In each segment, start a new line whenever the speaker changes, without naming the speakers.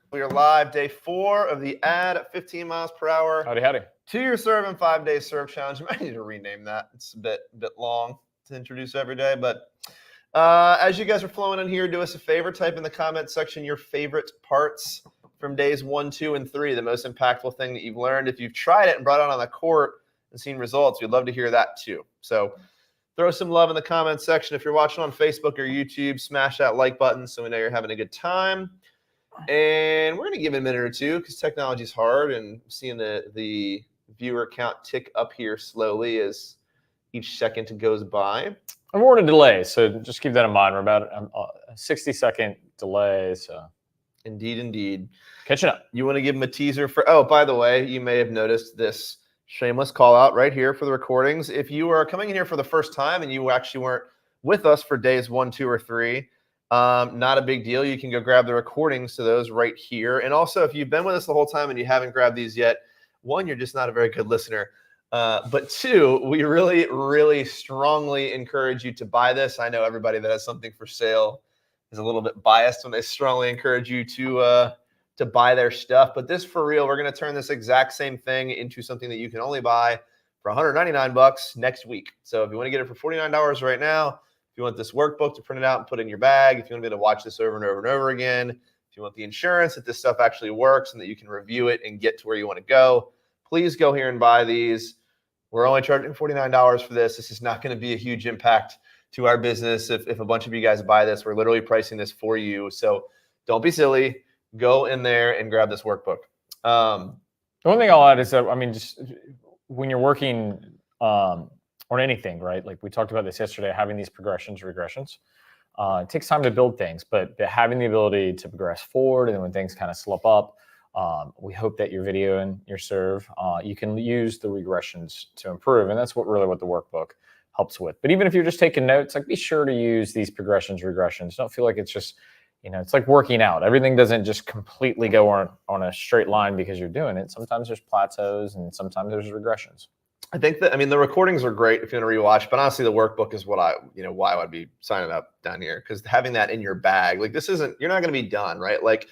We are live, day 4 of the ad at 15 miles per hour.
Howdy, howdy.
2-year serve and 5-day serve challenge. You might need to rename that. It's a bit long to introduce every day. But as you guys are flowing in here, do us a favor. Type in the comment section your favorite parts from days 1, 2, and 3, the most impactful thing that you've learned. If you've tried it and brought it on the court and seen results, we'd love to hear that too. So throw some love in the comment section. If you're watching on Facebook or YouTube, smash that like button so we know you're having a good time. And we're going to give it a minute or two because technology is hard, and seeing the viewer count tick up here slowly as each second goes by.
And we're in a delay, so just keep that in mind. We're about a 60-second delay. So
Indeed.
Catching up.
You want to give them a teaser for, oh, by the way, you may have noticed this shameless call out right here for the recordings. If you are coming in here for the first time and you actually weren't with us for days 1, 2, or 3, not a big deal. You can go grab the recordings to those right here. And also, if you've been with us the whole time and you haven't grabbed these yet, 1, you're just not a very good listener. But 2, we really strongly encourage you to buy this. I know everybody that has something for sale is a little bit biased when they strongly encourage you to buy their stuff. But this, for real, we're going to turn this exact same thing into something that you can only buy for $199 next week. So if you want to get it for $49 right now, if you want this workbook to print it out and put in your bag, if you want to be able to watch this over and over and over again, if you want the insurance that this stuff actually works and that you can review it and get to where you want to go, please go here and buy these. We're only charging $49 for this. This is not going to be a huge impact to our business if a bunch of you guys buy this. We're literally pricing this for you. So don't be silly. Go in there and grab this workbook.
The one thing I'll add is that, I mean, just when you're working on anything, right? Like we talked about this yesterday, having these progressions, regressions. It takes time to build things, but having the ability to progress forward, and then when things kind of slip up, we hope that your video and your serve, you can use the regressions to improve. And that's what the workbook helps with. But even if you're just taking notes, like be sure to use these progressions, regressions. Don't feel like it's just, it's like working out. Everything doesn't just completely go on a straight line because you're doing it. Sometimes there's plateaus and sometimes there's regressions.
I think that, the recordings are great if you want to rewatch, but honestly, the workbook is what why I would be signing up down here, because having that in your bag, like you're not going to be done, right? Like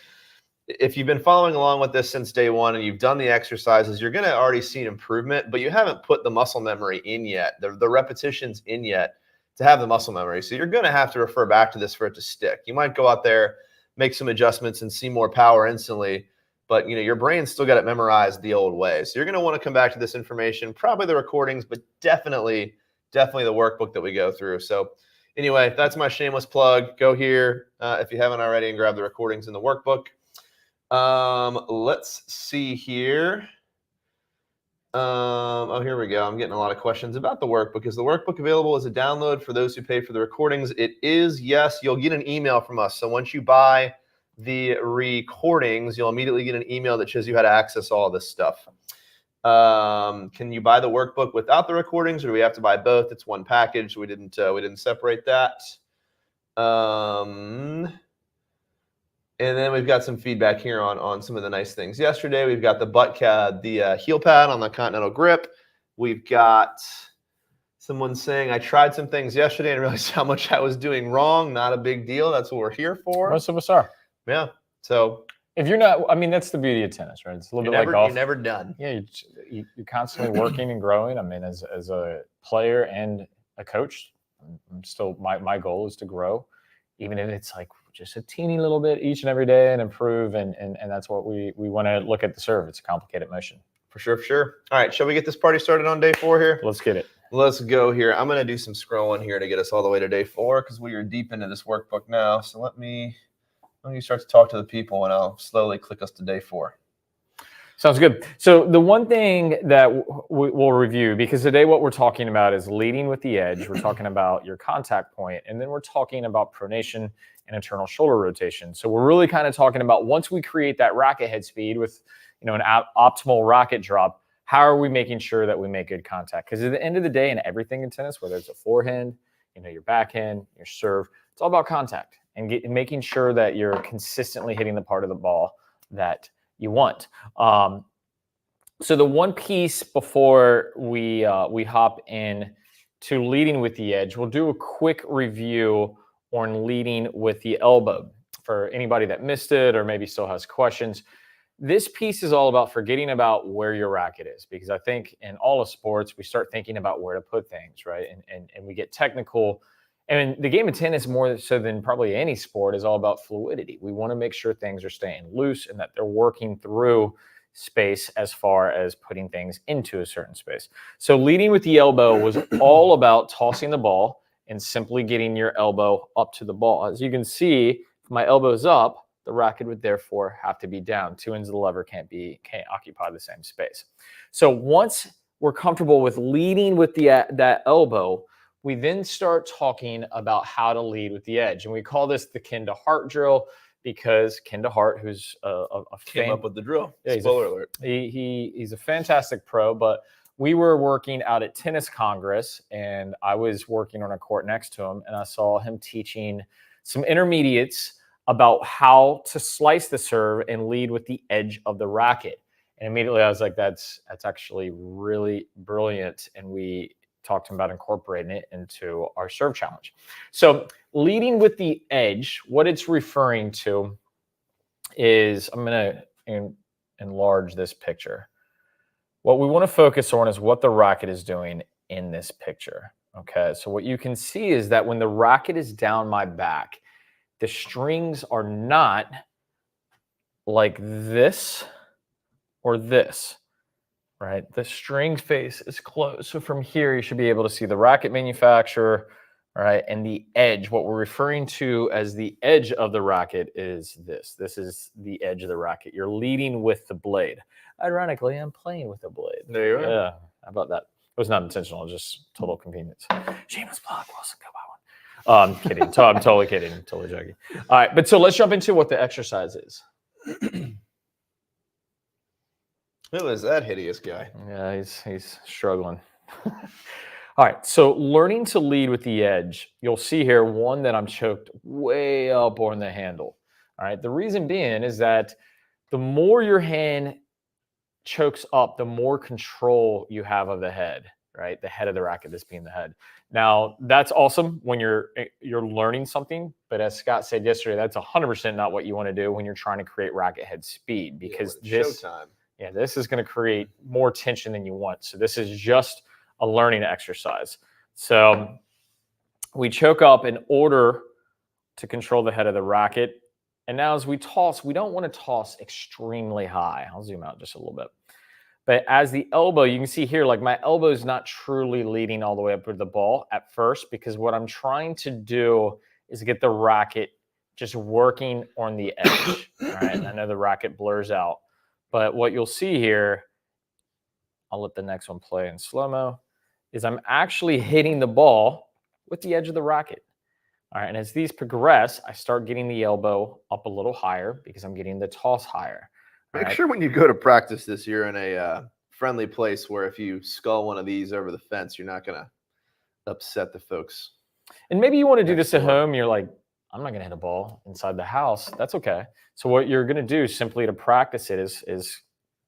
if you've been following along with this since day 1 and you've done the exercises, you're going to already see an improvement, but you haven't put the muscle memory in yet, the repetitions in yet to have the muscle memory. So you're going to have to refer back to this for it to stick. You might go out there, make some adjustments and see more power instantly, but your brain's still got it memorized the old way. So you're going to want to come back to this information, probably the recordings, but definitely the workbook that we go through. So anyway, that's my shameless plug. Go here if you haven't already and grab the recordings in the workbook. Let's see here. Oh, here we go. I'm getting a lot of questions about the workbook. Is the workbook available as a download for those who pay for the recordings? It is, yes. You'll get an email from us. So once you buy the recordings, you'll immediately get an email that shows you how to access all this stuff. Can you buy the workbook without the recordings, or do we have to buy both? It's one package. We didn't separate that. And then we've got some feedback here on some of the nice things. Yesterday, we've got the heel pad on the Continental grip. We've got someone saying, I tried some things yesterday and realized how much I was doing wrong. Not a big deal. That's what we're here for.
Most of us are.
Yeah. So
if you're not, that's the beauty of tennis, right? It's a little bit like golf.
You're never done.
Yeah, you're constantly working and growing. As a player and a coach, I'm still, my goal is to grow, even if it's like just a teeny little bit each and every day, and improve. And that's what we want to look at the serve. It's a complicated motion.
For sure. All right, shall we get this party started on day 4 here?
Let's get it.
Let's go here. I'm going to do some scrolling here to get us all the way to day 4, because we are deep into this workbook now. So let me start to talk to the people, and I'll slowly click us to day 4.
Sounds good. So the one thing that we'll review, because today what we're talking about is leading with the edge. We're talking about your contact point, and then we're talking about pronation and internal shoulder rotation. So we're really kind of talking about, once we create that racket head speed with an optimal racket drop, how are we making sure that we make good contact? Because at the end of the day, in everything in tennis, whether it's a forehand, your backhand, your serve, it's all about contact and making sure that you're consistently hitting the part of the ball that you want. So the one piece before we hop in to leading with the edge, we'll do a quick review on leading with the elbow. for anybody that missed it or maybe still has questions, this piece is all about forgetting about where your racket is, because I think in all of sports, we start thinking about where to put things, right? And we get technical. And the game of tennis, more so than probably any sport, is all about fluidity. We want to make sure things are staying loose and that they're working through space as far as putting things into a certain space. So leading with the elbow was all about tossing the ball and simply getting your elbow up to the ball. As you can see, if my elbow's up, the racket would therefore have to be down. Two ends of the lever can't occupy the same space. So once we're comfortable with leading with that elbow, we then start talking about how to lead with the edge. And we call this the Ken DeHart drill, because Ken DeHart, who's
came up with the drill.
Yeah,
Spoiler alert.
He's a fantastic pro, but we were working out at Tennis Congress, and I was working on a court next to him, and I saw him teaching some intermediates about how to slice the serve and lead with the edge of the racket. And immediately I was like, that's actually really brilliant. And we talked to him about incorporating it into our serve challenge. So leading with the edge, what it's referring to is, I'm going to enlarge this picture. What we want to focus on is what the racket is doing in this picture. Okay, so what you can see is that when the racket is down my back, the strings are not like this or this, right? The string face is closed. So from here, you should be able to see the racket manufacturer, right? And the edge, what we're referring to as the edge of the racket is this. This is the edge of the racket. You're leading with the blade. Ironically, I'm playing with the blade.
There you are.
Yeah, how about that? It was not intentional, just total convenience. Shameless plug, Wilson, go buy one. I'm kidding. I'm totally kidding. I'm totally joking. All right, but so let's jump into what the exercise is.
Who is that hideous guy?
Yeah, he's struggling. All right, so learning to lead with the edge. You'll see here one that I'm choked way up on the handle. All right, the reason being is that the more your hand chokes up, the more control you have of the head, right? The head of the racket, this being the head. Now, that's awesome when you're learning something, but as Scott said yesterday, that's 100% not what you want to do when you're trying to create racket head speed, because this is going to create more tension than you want. So this is just a learning exercise. So we choke up in order to control the head of the racket. And now as we toss, we don't want to toss extremely high. I'll zoom out just a little bit. But as the elbow, you can see here, like my elbow is not truly leading all the way up with the ball at first, because what I'm trying to do is get the racket just working on the edge. All right, and I know the racket blurs out. But what you'll see here, I'll let the next one play in slow-mo, is I'm actually hitting the ball with the edge of the racket. All right, and as these progress, I start getting the elbow up a little higher because I'm getting the toss higher.
Make sure when you go to practice this, you're in a friendly place where if you skull one of these over the fence, you're not going to upset the folks.
And maybe you want to do this at home. You're like, I'm not going to hit a ball inside the house. That's okay. So what you're going to do simply to practice it is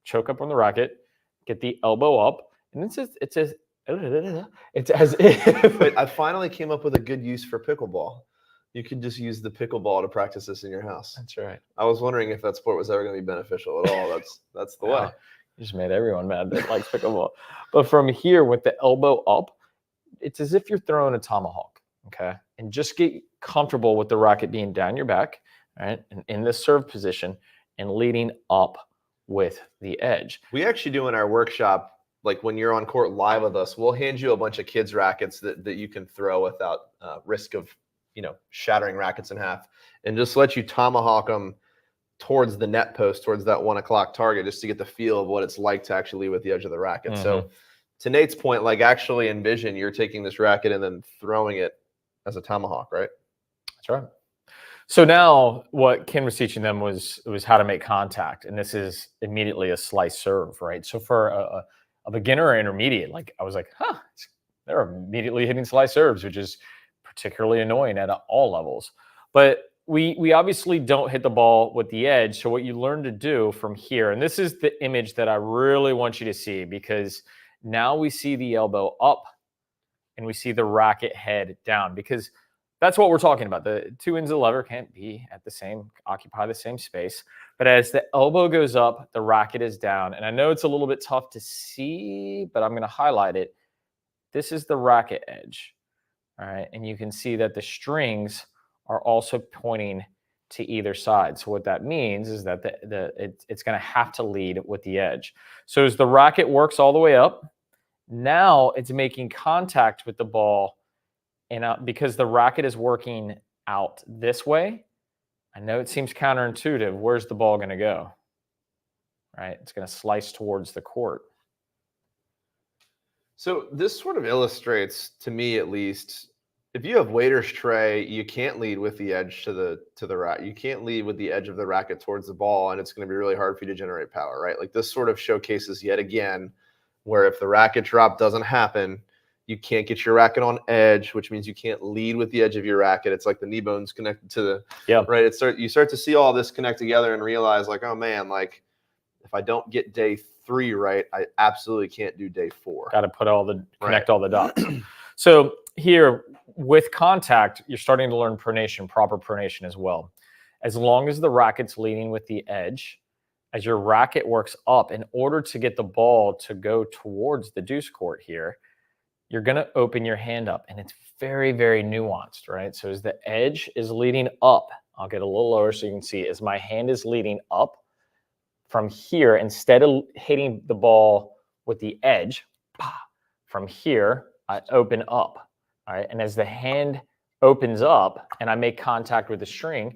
choke up on the racket, get the elbow up, and it's as if.
But I finally came up with a good use for pickleball. You could just use the pickleball to practice this in your house.
That's right.
I was wondering if that sport was ever going to be beneficial at all. That's the way.
You just made everyone mad that likes pickleball. But from here, with the elbow up, it's as if you're throwing a tomahawk, okay? And just get comfortable with the racket being down your back, right? And in the serve position and leading up with the edge.
We actually do in our workshop, like when you're on court live with us, we'll hand you a bunch of kids' rackets that you can throw without risk of shattering rackets in half, and just let you tomahawk them towards the net post, towards that 1 o'clock target, just to get the feel of what it's like to actually lead with the edge of the racket. Mm-hmm. So to Nate's point, like actually envision you're taking this racket and then throwing it as a tomahawk, right?
That's right. So now what Ken was teaching them was how to make contact. And this is immediately a slice serve, right? So for a beginner or intermediate, like I was like, they're immediately hitting slice serves, which is particularly annoying at all levels. But we obviously don't hit the ball with the edge. So what you learn to do from here, and this is the image that I really want you to see, because now we see the elbow up and we see the racket head down, because that's what we're talking about. The two ends of the lever can't be at the same, occupy the same space. But as the elbow goes up, the racket is down. And I know it's a little bit tough to see, but I'm going to highlight it. This is the racket edge. All right. And you can see that the strings are also pointing to either side. So what that means is that it's going to have to lead with the edge. So as the racket works all the way up, now it's making contact with the ball. And because the racket is working out this way, I know it seems counterintuitive. Where's the ball going to go? Right? It's going to slice towards the court.
So this sort of illustrates, to me at least, if you have waiter's tray, you can't lead with the edge to the racket. You can't lead with the edge of the racket towards the ball, and it's going to be really hard for you to generate power, right? Like this sort of showcases yet again where if the racket drop doesn't happen, you can't get your racket on edge, which means you can't lead with the edge of your racket. It's like the knee bones connected to the right. You start to see all this connect together and realize like, oh man, like if I don't get day 3 right, I absolutely can't do day 4.
Got to connect all the dots. So here with contact, you're starting to learn pronation, proper pronation as well. As long as the racket's leading with the edge, as your racket works up, in order to get the ball to go towards the deuce court here, you're going to open your hand up, and it's very, very nuanced, right? So as the edge is leading up, I'll get a little lower so you can see, as my hand is leading up from here, instead of hitting the ball with the edge, from here, I open up, all right? And as the hand opens up and I make contact with the string,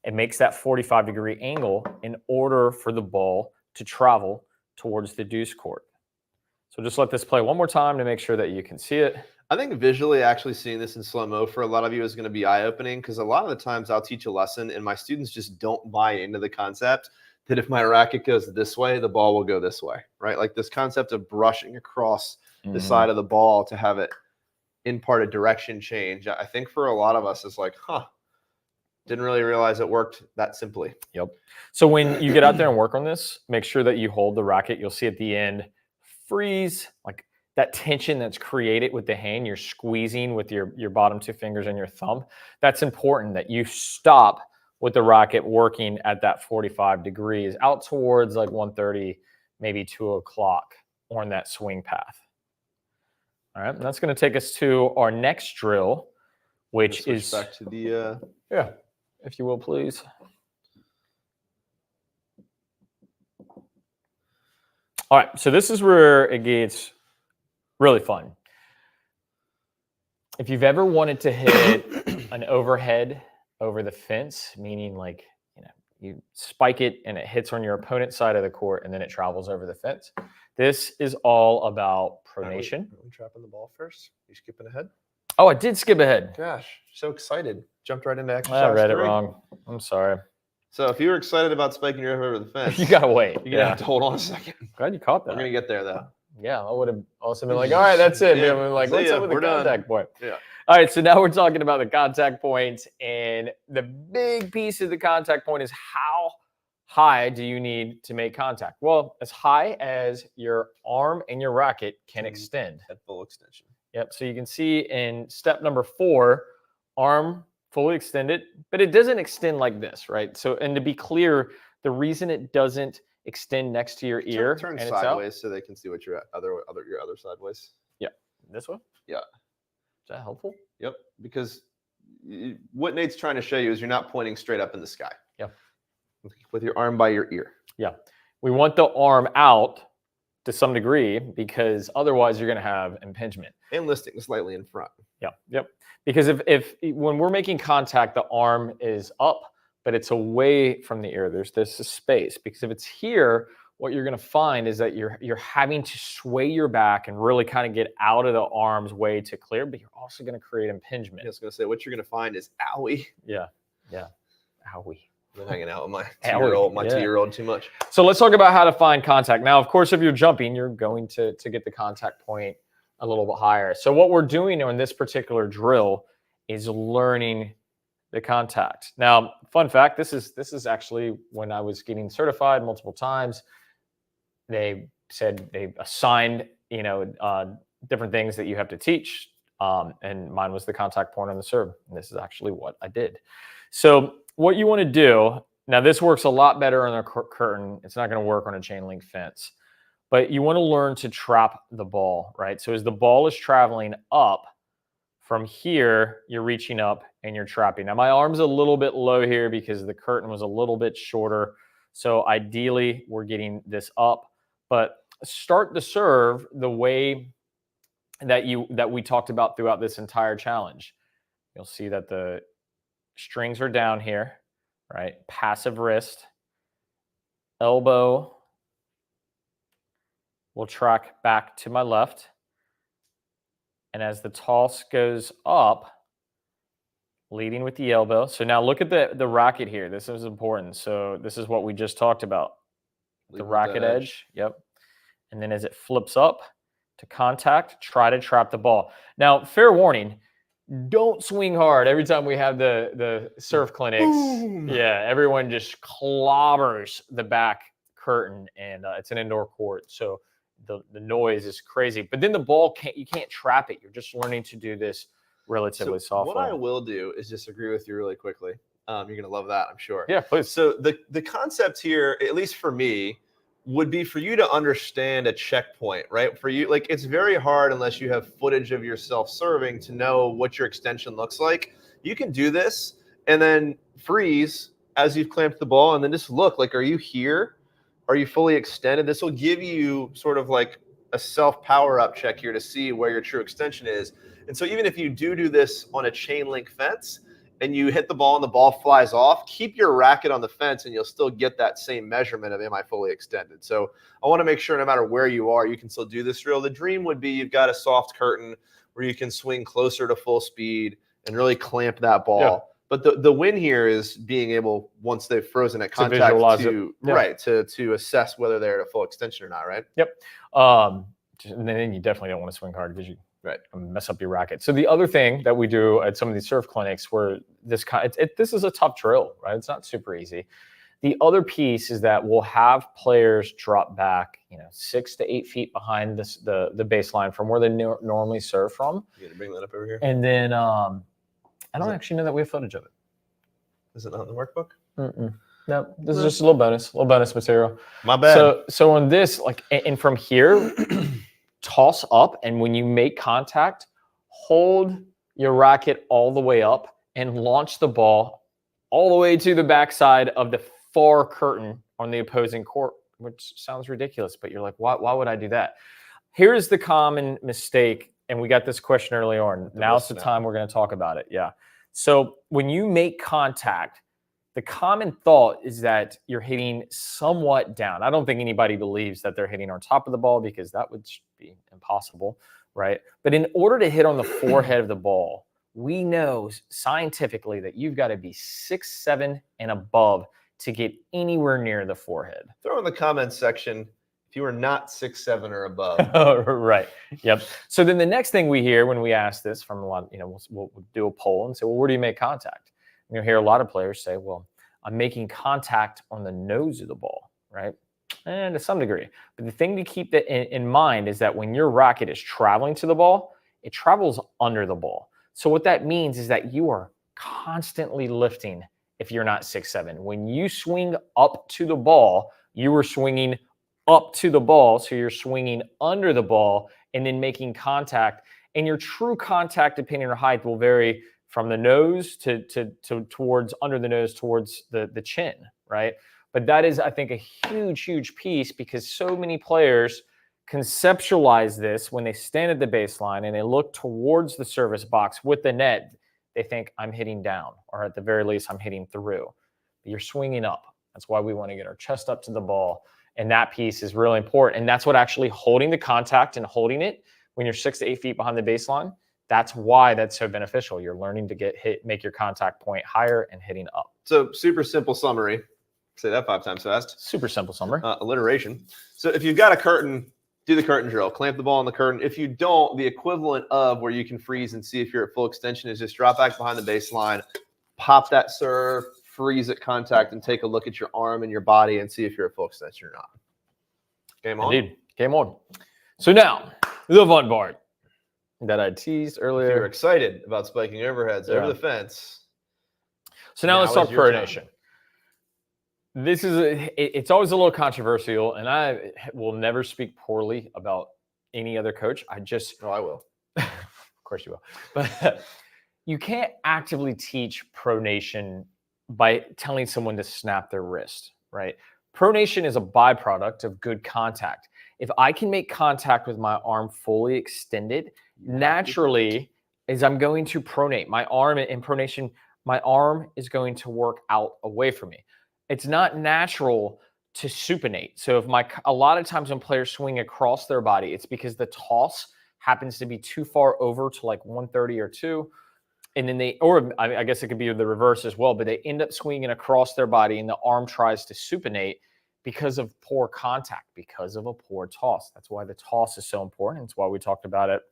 it makes that 45-degree angle in order for the ball to travel towards the deuce court. So just let this play one more time to make sure that you can see it.
I think visually actually seeing this in slow-mo for a lot of you is going to be eye-opening, because a lot of the times I'll teach a lesson and my students just don't buy into the concept that if my racket goes this way, the ball will go this way, right? Like this concept of brushing across the side of the ball to have it impart a direction change. I think for a lot of us is like, didn't really realize it worked that simply.
Yep. So when you get out there and work on this, make sure that you hold the racket. You'll see at the end, freeze, like that tension that's created with the hand, you're squeezing with your bottom 2 fingers and your thumb. That's important that you stop with the racket working at that 45 degrees out towards like 1:30, maybe 2 o'clock on that swing path. All right, and that's going to take us to our next drill, which is
back to the
yeah, if you will, please. All right, so this is where it gets really fun. If you've ever wanted to hit an overhead over the fence, meaning like, you spike it and it hits on your opponent's side of the court and then it travels over the fence. This is all about pronation.
Are we trapping the ball first? You skipping ahead?
Oh, I did skip ahead.
Gosh, so excited. Jumped right into exercise.
I read
3.
it wrong. I'm sorry.
So if you were excited about spiking your over the fence,
You got to wait.
you're going to have to hold on a second.
Glad you caught that.
We're going to get there, though.
Yeah, I would have also been like, all right, that's it.
Yeah.
I'm like,
See
what's
ya,
up with
we're
the
done.
contact point?
Yeah.
All right, so now we're talking about the contact point, and the big piece of the contact point is how high do you need to make contact? Well, as high as your arm and your racket can extend.
At full extension.
Yep, so you can see in step number 4, arm fully extended, but it doesn't extend like this, right? So, and to be clear, the reason it doesn't extend next to your ear
Turn
and
sideways so they can see what your other sideways.
Yeah, this one?
Yeah.
Is that helpful?
Yep, because what Nate's trying to show you is you're not pointing straight up in the sky.
Yeah.
With your arm by your ear.
Yeah. We want the arm out to some degree because otherwise you're going to have impingement.
And listing slightly in front.
Yeah. Yep. Because if when we're making contact, the arm is up, but it's away from the ear. There's this space, because if it's here, what you're going to find is that you're having to sway your back and really kind of get out of the arm's way to clear, but you're also going to create impingement.
I was going to say, what you're going to find is owie.
Yeah. Yeah. Owie.
I've been hanging out with my 2-year-old too much.
So let's talk about how to find contact. Now, of course, if you're jumping, you're going to get the contact point a little bit higher. So what we're doing on this particular drill is learning the contact. Now, fun fact, this is actually when I was getting certified multiple times. They said they assigned, different things that you have to teach And mine was the contact point on the serve. And this is actually what I did. So what you want to do, now this works a lot better on a curtain. It's not going to work on a chain link fence. But you want to learn to trap the ball, right? So as the ball is traveling up, from here, you're reaching up and you're trapping. Now, my arm's a little bit low here because the curtain was a little bit shorter. So ideally, we're getting this up. But start the serve the way that we talked about throughout this entire challenge. You'll see that the strings are down here, right? Passive wrist, elbow will track back to my left. And as the toss goes up, leading with the elbow. So now look at the racket here. This is important. So this is what we just talked about. The racket edge. Yep. And then as it flips up to contact, try to trap the ball. Now, fair warning, don't swing hard. Every time we have the surf clinics, yeah, everyone just clobbers the back curtain, and it's an indoor court. So the noise is crazy, but then the ball you can't trap it. You're just learning to do this relatively softly.
What I will do is disagree with you really quickly. You're gonna love that, I'm sure.
Yeah, please.
So the concept here, at least for me, would be for you to understand a checkpoint, right? For you, like, it's very hard unless you have footage of yourself serving to know what your extension looks like. You can do this and then freeze as you've clamped the ball, and then just look, like, are you here? Are you fully extended? This will give you sort of like a self power up check here to see where your true extension is. And so even if you do this on a chain link fence and you hit the ball and the ball flies off, keep your racket on the fence and you'll still get that same measurement of am I fully extended. So I want to make sure no matter where you are, you can still do this drill. The dream would be you've got a soft curtain where you can swing closer to full speed and really clamp that ball. Yeah. But the win here is being able, once they've frozen at contact, to assess whether they're at a full extension or not, right?
Yep. And then you definitely don't want to swing hard because you mess up your racket. So the other thing that we do at some of these surf clinics where this is a tough drill, right? It's not super easy. The other piece is that we'll have players drop back, 6 to 8 feet behind the baseline from where they normally serve from.
You gonna bring that up over here?
And then I don't actually know that we have footage of it.
Is it not in the workbook?
No, this is just a little bonus material.
My bad.
So on this, and from here, toss up, and when you make contact, hold your racket all the way up and launch the ball all the way to the backside of the far curtain on the opposing court, which sounds ridiculous, but you're like, why would I do that? Here's the common mistake, and we got this question early on. Now's the time we're going to talk about it. Yeah. So when you make contact, the common thought is that you're hitting somewhat down. I don't think anybody believes that they're hitting on top of the ball because that would be impossible, right? But in order to hit on the forehead of the ball, we know scientifically that you've got to be 6'7" and above to get anywhere near the forehead.
Throw in the comments section if you are not 6'7" or above.
Right. Yep. So then the next thing we hear when we ask this from a lot, we'll do a poll and say, well, where do you make contact? And you'll hear a lot of players say, well, I'm making contact on the nose of the ball, right? And to some degree. But the thing to keep that in mind is that when your racket is traveling to the ball, it travels under the ball. So what that means is that you are constantly lifting if you're not 6'7". When you swing up to the ball, you are swinging up to the ball, so you're swinging under the ball and then making contact. And your true contact, depending on height, will vary from the nose to towards under the nose towards the chin, right? But that is, I think, a huge piece because so many players conceptualize this when they stand at the baseline and they look towards the service box with the net. They think I'm hitting down, or at the very least, I'm hitting through. But you're swinging up. That's why we want to get our chest up to the ball. And that piece is really important. And that's what actually holding the contact and holding it when you're 6 to 8 feet behind the baseline, that's why that's so beneficial. You're learning to make your contact point higher and hitting up.
So super simple summary. Say that 5 times fast.
Super simple summary.
Alliteration. So if you've got a curtain, do the curtain drill. Clamp the ball on the curtain. If you don't, the equivalent of where you can freeze and see if you're at full extension is just drop back behind the baseline, pop that serve, freeze at contact, and take a look at your arm and your body and see if you're at full extension or not. Game on?
Indeed. Game on. So now, the fun part. that I teased
If you're
earlier.
excited about spiking overheads over the fence.
So now let's talk
is your
pronation.
time.
This is it's always a little controversial, and I will never speak poorly about any other coach. I
will.
Of course you will. But you can't actively teach pronation by telling someone to snap their wrist, right? Pronation is a byproduct of good contact. If I can make contact with my arm fully extended, naturally, as I'm going to pronate, my arm in pronation, my arm is going to work out away from me. It's not natural to supinate. So a lot of times when players swing across their body, it's because the toss happens to be too far over to like 130 or 2. And then I guess it could be the reverse as well, but they end up swinging across their body and the arm tries to supinate because of poor contact, because of a poor toss. That's why the toss is so important. It's why we talked about it,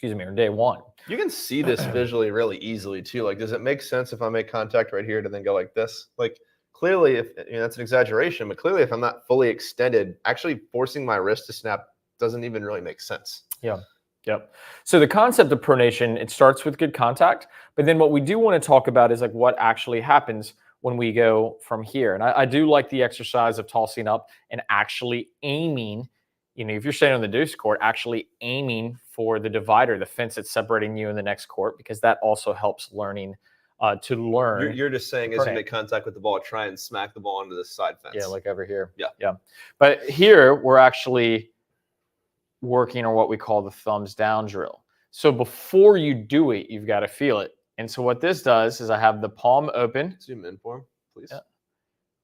on day 1.
You can see this visually really easily too. Like, does it make sense if I make contact right here to then go like this? Like, clearly, if that's an exaggeration, but clearly if I'm not fully extended, actually forcing my wrist to snap doesn't even really make sense.
Yeah. Yep. So the concept of pronation, it starts with good contact, but then what we do want to talk about is like what actually happens when we go from here. And I do like the exercise of tossing up and actually aiming, if you're standing on the deuce court, actually aiming for the divider, the fence that's separating you in the next court, because that also helps learning to learn.
You're just saying as you make contact with the ball, try and smack the ball onto the side fence.
Yeah, like over here.
Yeah.
Yeah. But here we're actually working on what we call the thumbs down drill. So before you do it, you've got to feel it. And so what this does is I have the palm open.
Zoom in for him, please.
Yeah.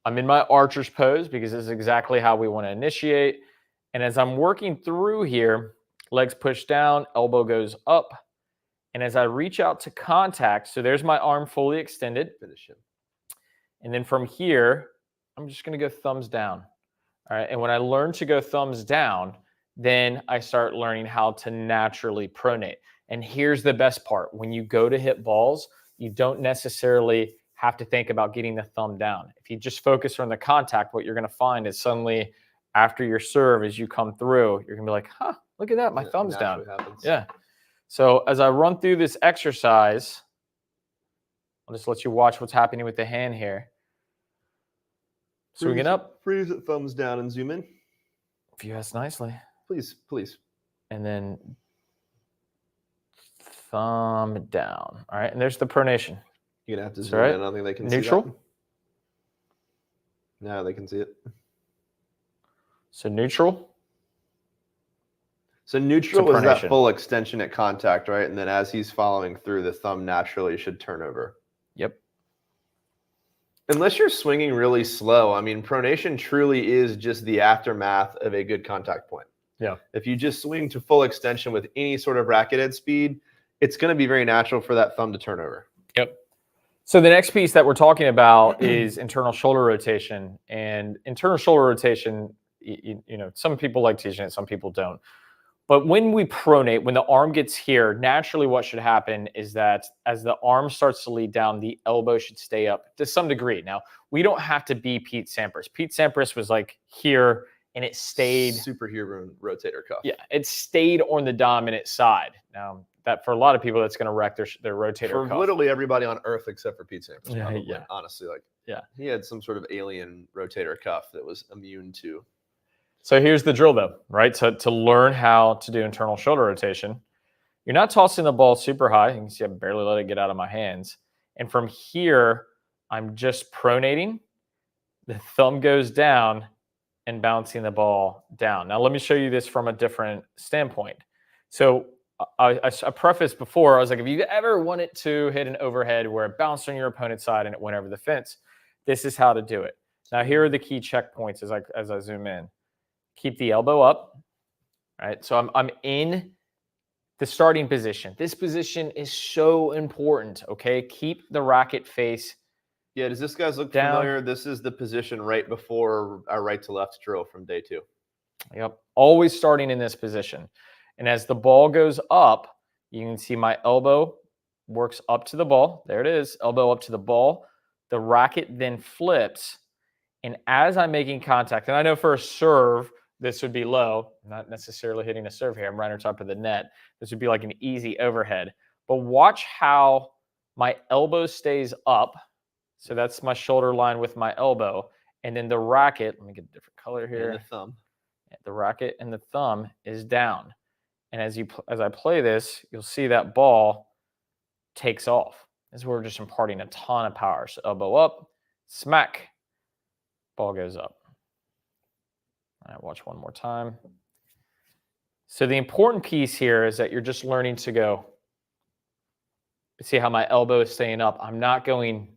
I'm in my archer's pose because this is exactly how we want to initiate. And as I'm working through here, legs push down, elbow goes up. And as I reach out to contact, so there's my arm fully extended.
Finish him.
And then from here, I'm just going to go thumbs down. All right. And when I learn to go thumbs down, then I start learning how to naturally pronate. And here's the best part. When you go to hit balls, you don't necessarily have to think about getting the thumb down. If you just focus on the contact, what you're going to find is suddenly after your serve, as you come through, you're going to be like, look at that. My thumb's down.
Happens.
Yeah. So as I run through this exercise, I'll just let you watch what's happening with the hand here. Swing it up.
Freeze it, thumbs down, and zoom in.
View us nicely.
Please. And
then thumb down. All right, and there's the pronation.
You're going to have to zoom in. I don't think they can see that.
Neutral.
No, they can see it.
So neutral.
So neutral is that full extension at contact, right? And then as he's following through, the thumb naturally should turn over.
Yep.
Unless you're swinging really slow. I mean, pronation truly is just the aftermath of a good contact point.
Yeah.
If you just swing to full extension with any sort of racket head speed, it's going to be very natural for that thumb to turn over.
Yep. So the next piece that we're talking about is internal shoulder rotation. And internal shoulder rotation, some people like teaching it, some people don't. But when we pronate, when the arm gets here, naturally what should happen is that as the arm starts to lead down, the elbow should stay up to some degree. Now, we don't have to be Pete Sampras. Pete Sampras was like here, and it stayed.
Superhero rotator cuff.
Yeah, it stayed on the dominant side. Now, that for a lot of people, that's going to wreck their rotator cuff.
For literally everybody on earth except for Pete Sampras.
Yeah.
Honestly, he had some sort of alien rotator cuff that was immune to.
So here's the drill, though, right? So to learn how to do internal shoulder rotation, you're not tossing the ball super high. You can see I barely let it get out of my hands. And from here, I'm just pronating. The thumb goes down and bouncing the ball down. Now, let me show you this from a different standpoint. So I prefaced before, I was like, if you ever wanted to hit an overhead where it bounced on your opponent's side and it went over the fence, this is how to do it. Now, here are the key checkpoints as I zoom in. Keep the elbow up, right? So I'm in the starting position. This position is so important, okay? Keep the racket face.
Yeah, does this guys look
down.
Familiar? This is the position right before our right to left drill from day 2.
Yep, always starting in this position. And as the ball goes up, you can see my elbow works up to the ball. There it is, elbow up to the ball. The racket then flips. And as I'm making contact, and I know for a serve, this would be low, not necessarily hitting a serve here. I'm right on top of the net. This would be like an easy overhead. But watch how my elbow stays up. So that's my shoulder line with my elbow. And then the racket, let me get a different color here.
And the thumb.
The racket and the thumb is down. And as I play this, you'll see that ball takes off. This is where we're just imparting a ton of power. So elbow up, smack, ball goes up. All right, watch one more time. So the important piece here is that you're just learning to go. See how my elbow is staying up. I'm not going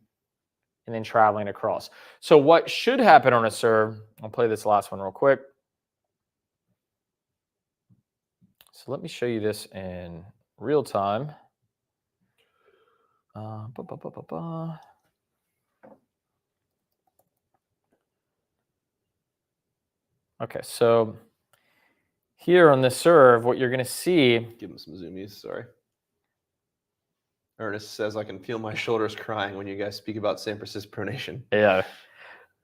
and then traveling across. So what should happen on a serve, I'll play this last one real quick. So let me show you this in real time. Okay, so here on this serve, what you're going to see.
Give him some zoomies, sorry. Ernest says, I can feel my shoulders crying when you guys speak about San Francisco pronation.
Yeah.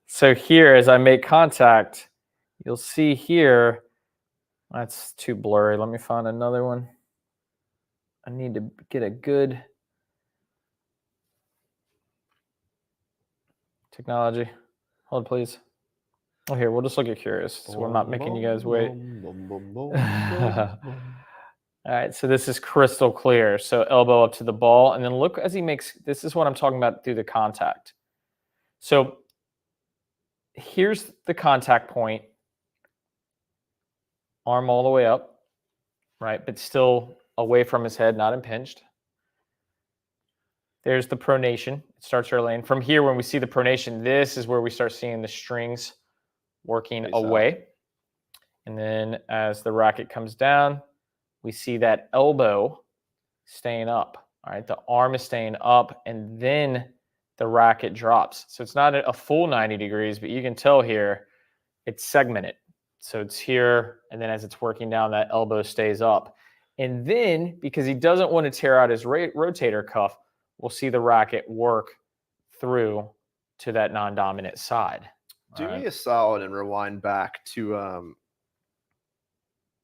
So here, as I make contact, you'll see here, that's too blurry. Let me find another one. I need to get a good technology. Hold, please. Oh, here, we'll just look at Curious, so we're not making you guys wait. All right, so this is crystal clear. So elbow up to the ball, and then look as he makes, this is what I'm talking about through the contact. So here's the contact point. Arm all the way up, right, but still away from his head, not impinged. There's the pronation. It starts early. And from here, when we see the pronation, this is where we start seeing the strings working away. And then as the racket comes down, we see that elbow staying up. All right, the arm is staying up, and then the racket drops. So it's not a full 90 degrees, but you can tell here it's segmented. So it's here, and then as it's working down, that elbow stays up. And then, because he doesn't want to tear out his rotator cuff, we'll see the racket work through to that non-dominant side.
Do me a solid and rewind back to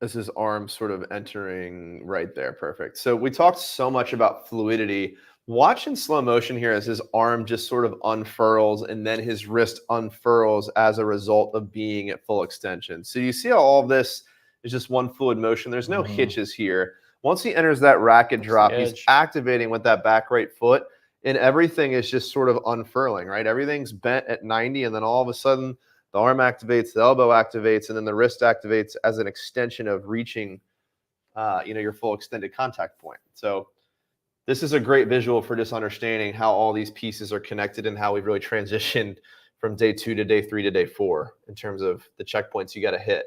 this is arm sort of entering right there. Perfect. So we talked so much about fluidity. Watch in slow motion here as his arm just sort of unfurls and then his wrist unfurls as a result of being at full extension. So you see how all of this is just one fluid motion. There's no hitches here. Once he enters that racket drop, he's activating with that back right foot, and everything is just sort of unfurling, right? Everything's bent at 90, and then all of a sudden the arm activates, the elbow activates, and then the wrist activates as an extension of reaching, your full extended contact point. So this is a great visual for just understanding how all these pieces are connected and how we've really transitioned from day 2 to day 3 to day 4 in terms of the checkpoints you got to hit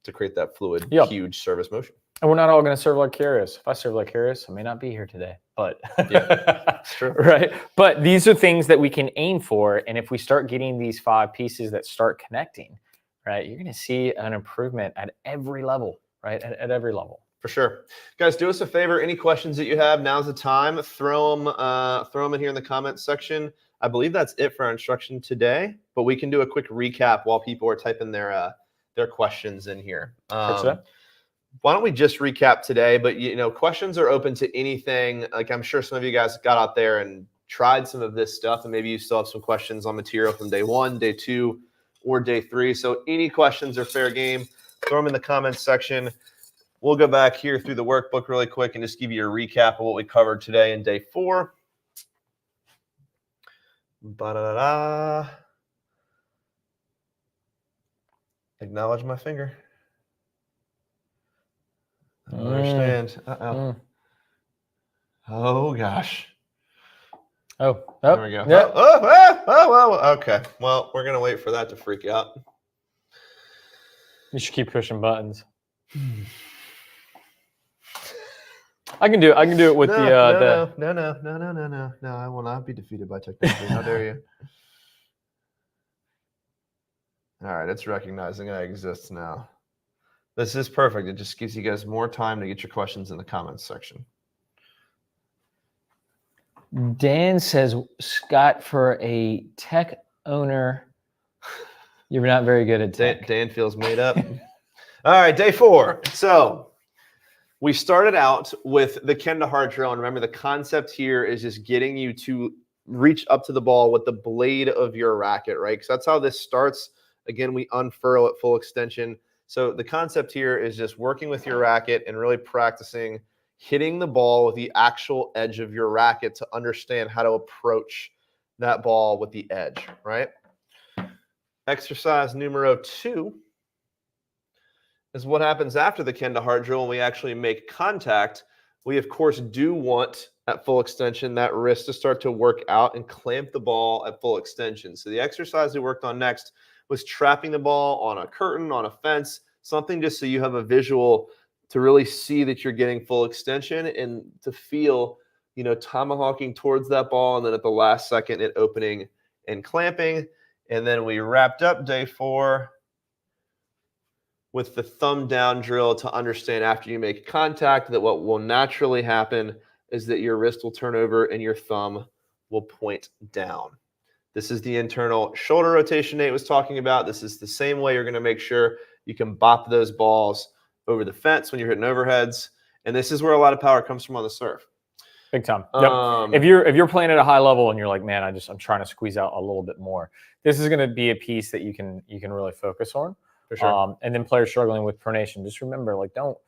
to create that fluid, huge service motion.
And we're not all going to serve like Curious. If I serve like Curious, I may not be here today, but
yeah, it's true.
Right. But these are things that we can aim for. And if we start getting these 5 pieces that start connecting, right, you're going to see an improvement at every level, right? At every level.
For sure. Guys, do us a favor. Any questions that you have, now's the time. Throw them in here in the comments section. I believe that's it for our instruction today, but we can do a quick recap while people are typing their questions in here. Why don't we just recap today? But, questions are open to anything. Like, I'm sure some of you guys got out there and tried some of this stuff, and maybe you still have some questions on material from day 1, day 2, or day 3. So any questions are fair game. Throw them in the comments section. We'll go back here through the workbook really quick and just give you a recap of what we covered today in day 4. Acknowledge my finger. I don't understand. Oh, gosh.
Oh,
there we go.
Yep.
Okay. Well, we're going to wait for that to freak out.
You should keep pushing buttons. I can do it with
No, I will not be defeated by technology. How dare you? All right, it's recognizing I exist now. This is perfect. It just gives you guys more time to get your questions in the comments section.
Dan says, Scott, for a tech owner You're not very good at tech.
Dan feels made up. All right, day 4. So we started out with the Ken to Heart drill. And remember, the concept here is just getting you to reach up to the ball with the blade of your racket, right? Because that's how this starts. Again, we unfurl at full extension. So the concept here is just working with your racket and really practicing hitting the ball with the actual edge of your racket to understand how to approach that ball with the edge, right? Exercise numero 2 is what happens after the Ken to Heart drill when we actually make contact. We, of course, do want at full extension that wrist to start to work out and clamp the ball at full extension. So the exercise we worked on next was trapping the ball on a curtain, on a fence, something just so you have a visual to really see that you're getting full extension and to feel, tomahawking towards that ball, and then at the last second it opening and clamping. And then we wrapped up day 4 with the thumb down drill to understand after you make contact that what will naturally happen is that your wrist will turn over and your thumb will point down. This is the internal shoulder rotation Nate was talking about. This is the same way you're going to make sure you can bop those balls over the fence when you're hitting overheads. And this is where a lot of power comes from on the serve.
Big time. Yep. If you're playing at a high level and you're like, man, I'm trying to squeeze out a little bit more, this is going to be a piece that you can really focus on.
For sure.
And then players struggling with pronation, just remember, like, don't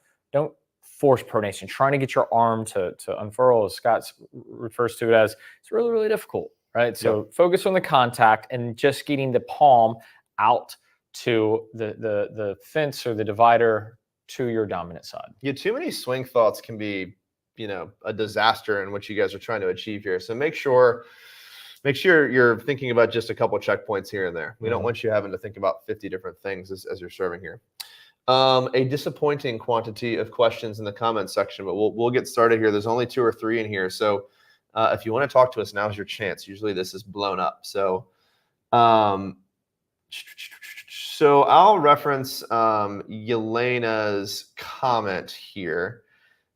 force pronation. Trying to get your arm to unfurl, as Scott refers to it as, it's really, really difficult, right? So focus on the contact and just getting the palm out to the fence or the divider to your dominant side.
Yeah, too many swing thoughts can be, a disaster in what you guys are trying to achieve here. So make sure you're thinking about just a couple checkpoints here and there. We don't want you having to think about 50 different things as you're serving here. A disappointing quantity of questions in the comments section, but we'll get started here. There's only 2 or 3 in here. So if you want to talk to us, now's your chance. Usually this is blown up. So I'll reference Yelena's comment here.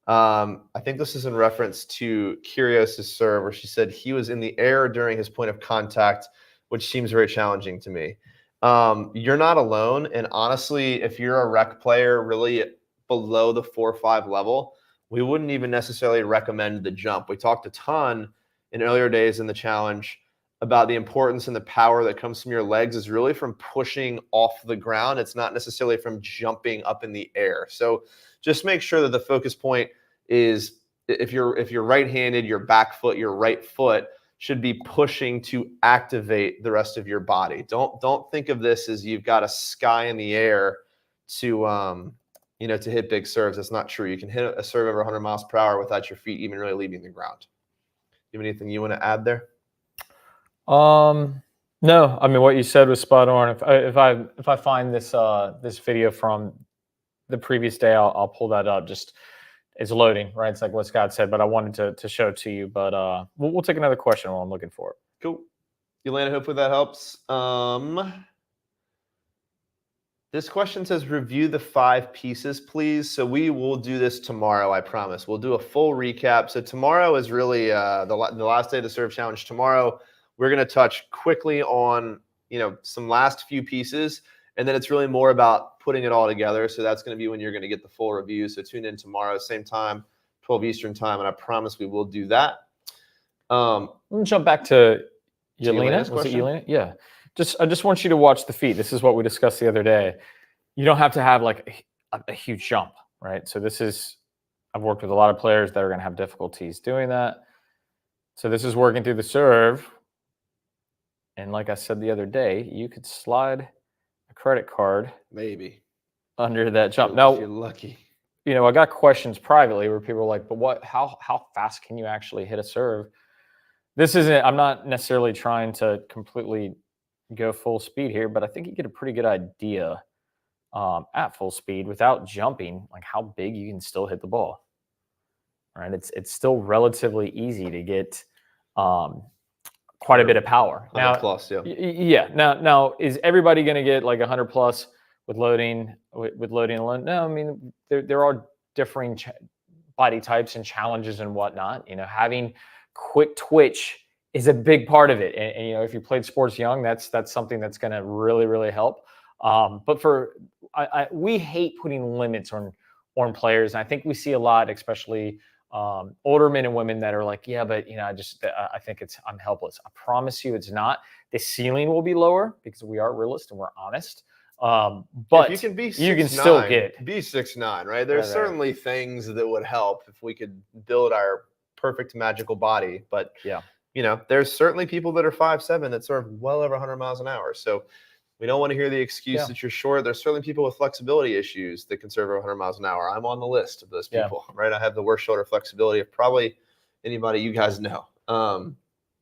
I think this is in reference to Kyrgios' serve, where she said he was in the air during his point of contact, which seems very challenging to me. You're not alone. And honestly, if you're a rec player really below the 4-5 level, we wouldn't even necessarily recommend the jump. We talked a ton in earlier days in the challenge about the importance and the power that comes from your legs is really from pushing off the ground. It's not necessarily from jumping up in the air. So just make sure that the focus point is, if you're right-handed, your back foot, your right foot should be pushing to activate the rest of your body. Don't think of this as you've got a sky in the air to to hit big serves. That's not true. You can hit a serve over 100 miles per hour without your feet even really leaving the ground. You have anything you want to add there?
No, I mean, what you said was spot on. If I find this video from the previous day, I'll pull that up. Just, it's loading, right? It's like what Scott said, but I wanted to show it to you. But we'll take another question while I'm looking for it.
Cool. Yelena, hopefully that helps. This question says, review the 5 pieces, please. So we will do this tomorrow, I promise. We'll do a full recap. So tomorrow is really the last day of the serve challenge. Tomorrow, we're going to touch quickly on, some last few pieces. And then it's really more about putting it all together. So that's going to be when you're going to get the full review. So tune in tomorrow, same time, 12 Eastern time. And I promise we will do that.
Let me jump back to Yelena. Was it Yelena? Yeah. I just want you to watch the feet. This is what we discussed the other day. You don't have to have like a huge jump, right? So I've worked with a lot of players that are going to have difficulties doing that. So this is working through the serve. And like I said the other day, you could slide a credit card
maybe
under that jump.
Now, if you're lucky.
I got questions privately where people are like, but how fast can you actually hit a serve? I'm not necessarily trying to completely go full speed here, but I think you get a pretty good idea at full speed without jumping, like how big you can still hit the ball. All right, it's still relatively easy to get quite a bit of power. Now,
plus, yeah.
Yeah. Now, is everybody going to get like 100 plus with loading alone? No, I mean there are differing body types and challenges and whatnot. Having quick twitch is a big part of it. And you know, if you played sports young, that's something that's going to really, really help. But we hate putting limits on players. And I think we see a lot, especially older men and women that are like, yeah, but you know, I think I'm helpless. I promise you it's not. The ceiling will be lower because we are realists and we're honest. But
if you can be 6'9",
you can still
be 6'9", right? There's certainly things that would help if we could build our perfect magical body. But
yeah,
you know, there's certainly people that are 5'7" that serve well over 100 miles an hour. So we don't want to hear the excuse that you're short. There's certainly people with flexibility issues that can serve over 100 miles an hour. I'm on the list of those people, right? I have the worst shoulder flexibility of probably anybody you guys know.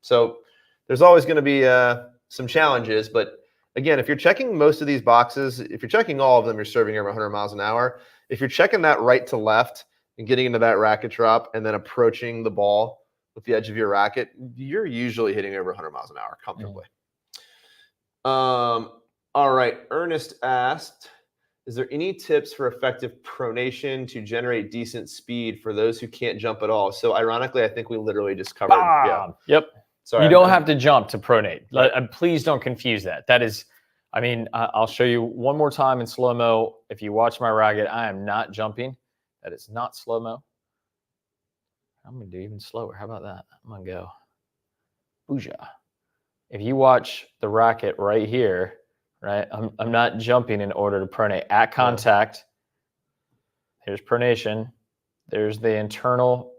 So there's always going to be some challenges. But again, if you're checking most of these boxes, if you're checking all of them, you're serving over 100 miles an hour. If you're checking that right to left and getting into that racket drop and then approaching the ball with the edge of your racket, you're usually hitting over 100 miles an hour comfortably. All right. Ernest asked, is there any tips for effective pronation to generate decent speed for those who can't jump at all? So ironically, I think we literally just covered.
Yep.
Sorry,
you don't have to jump to pronate. Please don't confuse that. That is, I mean, I'll show you one more time in slow-mo. If you watch my racket, I am not jumping. That is not slow-mo. I'm going to do even slower. How about that? I'm going to go booyah. If you watch the racket right here, right, I'm not jumping in order to pronate. At contact, here's pronation. There's the internal.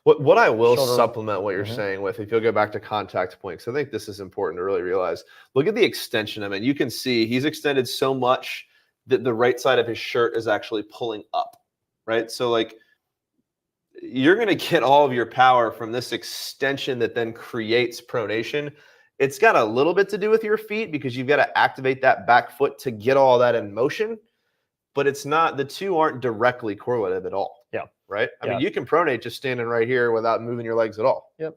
What I will supplement what you're saying with, if you'll go back to contact points, I think this is important to really realize. Look at the extension of it. You can see he's extended so much that the right side of his shirt is actually pulling up, right? So like, you're going to get all of your power from this extension that then creates pronation. It's got a little bit to do with your feet because you've got to activate that back foot to get all that in motion, but it's not, the two aren't directly correlative at all.
Yeah.
Right? I mean, you can pronate just standing right here without moving your legs at all.
Yep.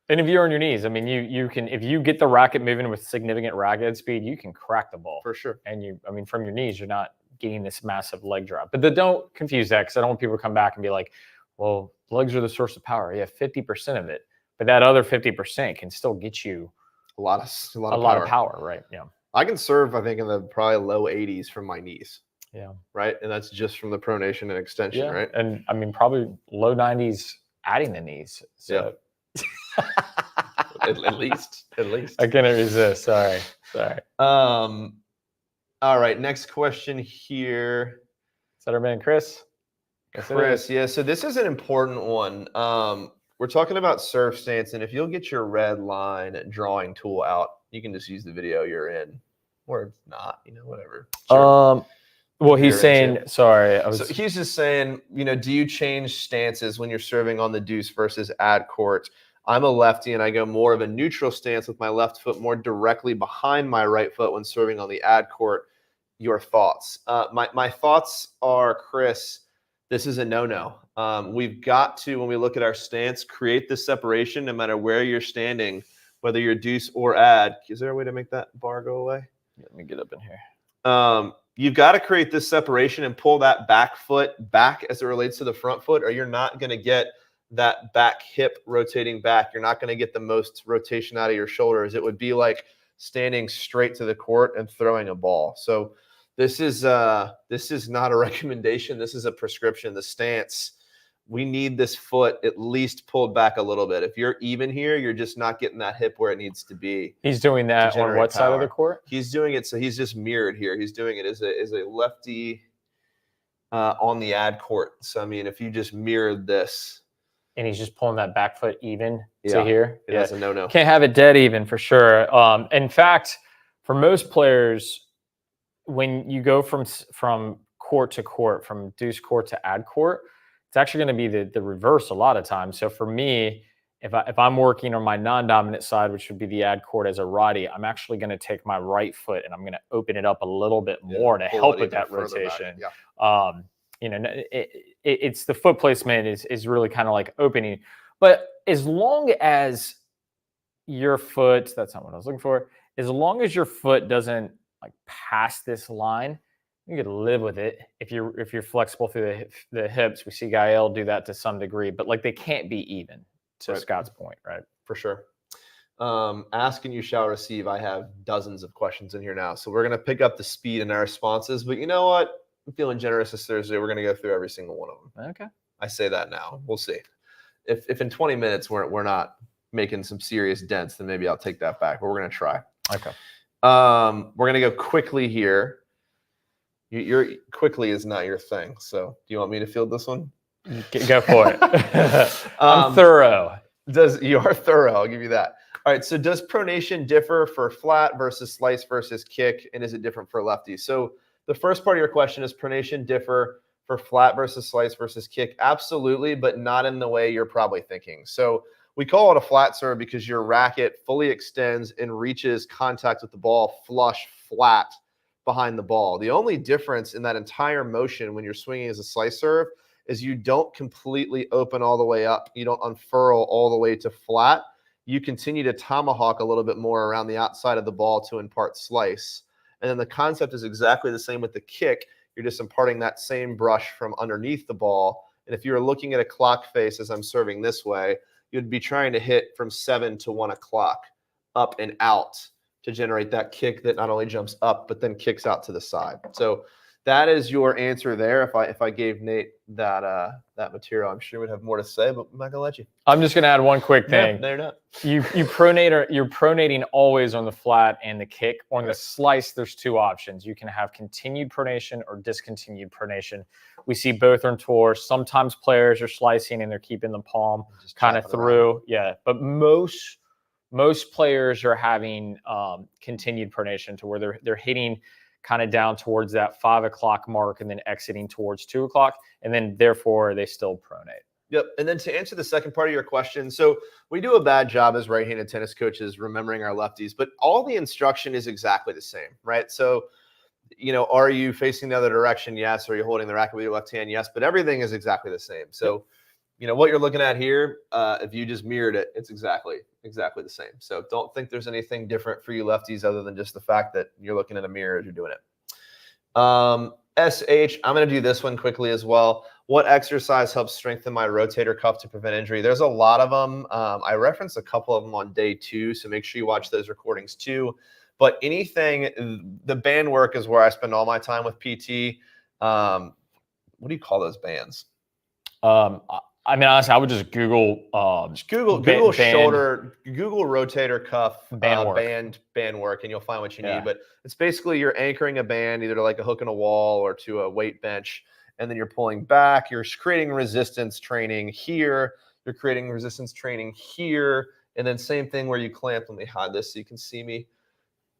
And if you're on your knees, I mean, you can, if you get the racket moving with significant racket speed, you can crack the ball.
For sure.
And I mean, from your knees, you're not getting this massive leg drop. But don't confuse that, because I don't want people to come back and be like, well, legs are the source of power. Yeah, 50% of it. But that other 50% can still get you a lot of power, right? Yeah.
I can serve, I think, in the probably low 80s from my knees.
Yeah.
Right. And that's just from the pronation and extension, right?
And I mean, probably low 90s adding the knees. So.
Yeah. at least.
I couldn't resist. Sorry.
All right. Next question here.
Is that our man, Chris?
Chris, yeah. So this is an important one. We're talking about serve stance, and if you'll get your red line drawing tool out, you can just use the video you're in, or not, whatever. Sure.
Well, he's saying, sorry.
So he's just saying, do you change stances when you're serving on the deuce versus ad court? I'm a lefty, and I go more of a neutral stance with my left foot more directly behind my right foot when serving on the ad court. Your thoughts? My thoughts are, Chris, this is a no-no. We've got to, when we look at our stance, create this separation no matter where you're standing, whether you're deuce or ad. Is there a way to make that bar go away?
Let me get up in here.
You've got to create this separation and pull that back foot back as it relates to the front foot, or you're not going to get that back hip rotating back. You're not going to get the most rotation out of your shoulders. It would be like standing straight to the court and throwing a ball. So this is not a recommendation. This is a prescription. The stance, we need this foot at least pulled back a little bit. If you're even here, you're just not getting that hip where it needs to be.
He's doing that on what side of the court?
He's doing it, so he's just mirrored here. He's doing it as a lefty on the ad court. So, I mean, if you just mirrored this.
And he's just pulling that back foot even to here.
That's a no-no.
Can't have it dead even for sure. In fact, for most players, when you go from court to court, from deuce court to ad court, it's actually going to be the reverse a lot of times. So for me, if I'm working on my non-dominant side, which would be the ad court as a righty, I'm actually going to take my right foot and I'm going to open it up a little bit more to help with that rotation. It's the foot placement is really kind of like opening. But as long as your foot, that's not what I was looking for, as long as your foot doesn't like pass this line, you could live with it if you're flexible through the hips. We see Gael do that to some degree, but like they can't be even, to Scott's point, right?
For sure. Ask and you shall receive. I have dozens of questions in here now. So we're going to pick up the speed in our responses. But you know what? I'm feeling generous this Thursday. We're going to go through every single one of them.
Okay.
I say that now. We'll see. If in 20 minutes we're not making some serious dents, then maybe I'll take that back. But we're going to try.
Okay.
We're going to go quickly here. Your quickly is not your thing. So do you want me to field this one?
Go for it. I'm thorough.
You are thorough. I'll give you that. All right. So does pronation differ for flat versus slice versus kick? And is it different for lefties? So the first part of your question is pronation differ for flat versus slice versus kick? Absolutely, but not in the way you're probably thinking. So we call it a flat serve because your racket fully extends and reaches contact with the ball flush flat behind the ball. The only difference in that entire motion when you're swinging as a slice serve is you don't completely open all the way up. You don't unfurl all the way to flat. You continue to tomahawk a little bit more around the outside of the ball to impart slice. And then the concept is exactly the same with the kick. You're just imparting that same brush from underneath the ball. And if you were looking at a clock face as I'm serving this way, you'd be trying to hit from 7 to 1 o'clock up and out to generate that kick that not only jumps up, but then kicks out to the side. So that is your answer there. If I gave Nate that material, I'm sure he would have more to say, but I'm not gonna let you.
I'm just gonna add one quick thing.
No, you're not.
You're pronating always on the flat and the kick. On the slice, there's two options. You can have continued pronation or discontinued pronation. We see both on tour. Sometimes players are slicing and they're keeping the palm kind of through. Yeah, but most players are having continued pronation to where they're hitting kind of down towards that 5 o'clock mark and then exiting towards 2 o'clock, and then therefore they still pronate.
Yep. And then to answer the second part of your question, so we do a bad job as right-handed tennis coaches remembering our lefties, but all the instruction is exactly the same, right? So, are you facing the other direction? Yes. Are you holding the racket with your left hand? Yes. But everything is exactly the same. So, what you're looking at here, if you just mirrored it, it's exactly the same. So don't think there's anything different for you lefties other than just the fact that you're looking at a mirror as you're doing it. SH, I'm going to do this one quickly as well. What exercise helps strengthen my rotator cuff to prevent injury? There's a lot of them. I referenced a couple of them on day 2, so make sure you watch those recordings too. But anything, the band work is where I spend all my time with PT. What do you call those bands?
I mean, honestly, I would just Google
Google shoulder, Google rotator cuff
band
work, and you'll find what you need. But it's basically you're anchoring a band either to like a hook in a wall or to a weight bench, and then you're pulling back. You're creating resistance training here. You're creating resistance training here, and then same thing where you clamp. Let me hide this so you can see me.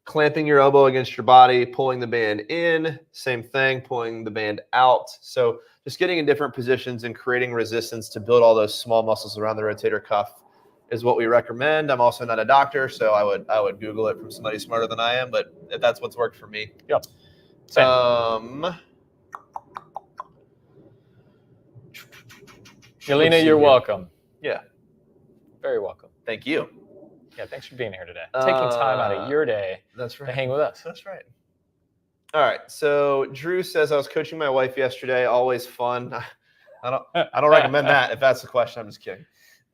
Clamping your elbow against your body, pulling the band in, same thing, pulling the band out. So just getting in different positions and creating resistance to build all those small muscles around the rotator cuff is what we recommend. I'm also not a doctor, so I would Google it from somebody smarter than I am, but if that's what's worked for me.
Yep. Yelena, you're welcome.
Yeah.
Very welcome.
Thank you.
Yeah, thanks for being here today. Taking time out of your day to hang with us.
That's right. All right. So Drew says, I was coaching my wife yesterday. Always fun. I don't recommend that if that's the question. I'm just kidding.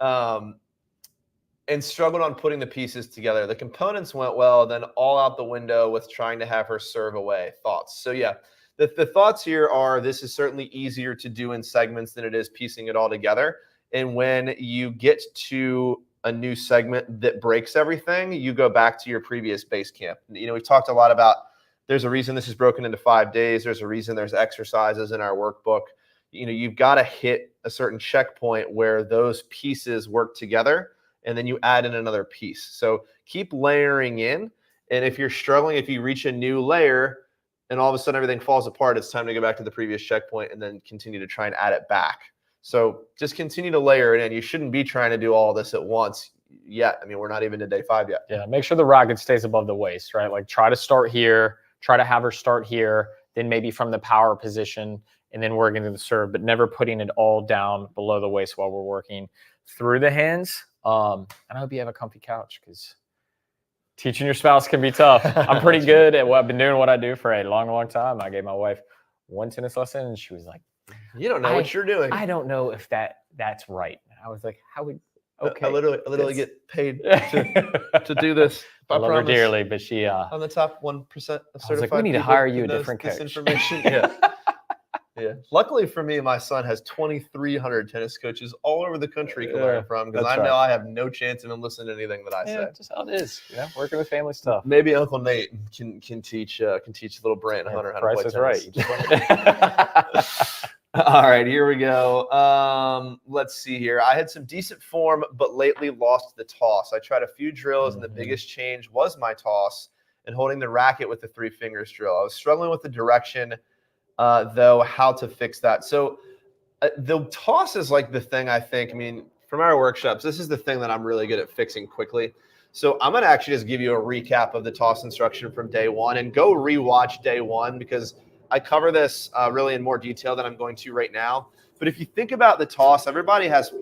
And struggled on putting the pieces together. The components went well, then all out the window with trying to have her serve away. Thoughts? So yeah, the thoughts here are this is certainly easier to do in segments than it is piecing it all together. And when you get to a new segment that breaks everything, you go back to your previous base camp. We've talked a lot about there's a reason this is broken into 5 days. There's a reason there's exercises in our workbook. You've got to hit a certain checkpoint where those pieces work together, and then you add in another piece. So keep layering in. And if you're struggling, if you reach a new layer and all of a sudden everything falls apart, it's time to go back to the previous checkpoint and then continue to try and add it back. So just continue to layer it in. You shouldn't be trying to do all this at once yet. I mean, we're not even to day 5 yet.
Yeah, make sure the racket stays above the waist, right? Like try to start here, try to have her start here, then maybe from the power position, and then working to the serve, but never putting it all down below the waist while we're working through the hands. And I hope you have a comfy couch because teaching your spouse can be tough. I'm pretty good at I've been doing what I do for a long, long time. I gave my wife one tennis lesson and she was like,
you don't know what you're doing.
I don't know if that's right. And I was like, Okay.
I literally get paid to do this.
I love her dearly, but she.
On the top 1% of certified
I was like, we need to
people
hire you
who
a
knows
different
this
coach.
information. Yeah. Yeah. Luckily for me, my son has 2,300 tennis coaches all over the country he can learn from, because I know I have no chance of him listening to anything that I say.
Just how it is. Working with family stuff.
Maybe Uncle Nate can teach little Brant and Hunter how to play tennis.
Price is right.
All right, here we go. Let's see here. I had some decent form, but lately lost the toss. I tried a few drills, and the biggest change was my toss and holding the racket with the 3 fingers drill. I was struggling with the direction, though, how to fix that. So the toss is like the thing, I think. I mean, from our workshops, this is the thing that I'm really good at fixing quickly. So I'm going to actually just give you a recap of the toss instruction from day 1, and go rewatch day 1, because I cover this really in more detail than I'm going to right now. But if you think about the toss, everybody has,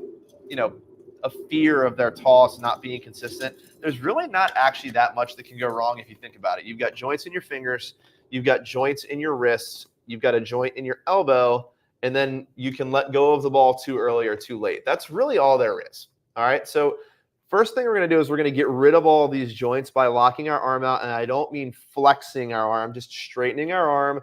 a fear of their toss not being consistent. There's really not actually that much that can go wrong if you think about it. You've got joints in your fingers, you've got joints in your wrists, you've got a joint in your elbow, and then you can let go of the ball too early or too late. That's really all there is. All right. So first thing we're going to do is we're going to get rid of all these joints by locking our arm out. And I don't mean flexing our arm, just straightening our arm,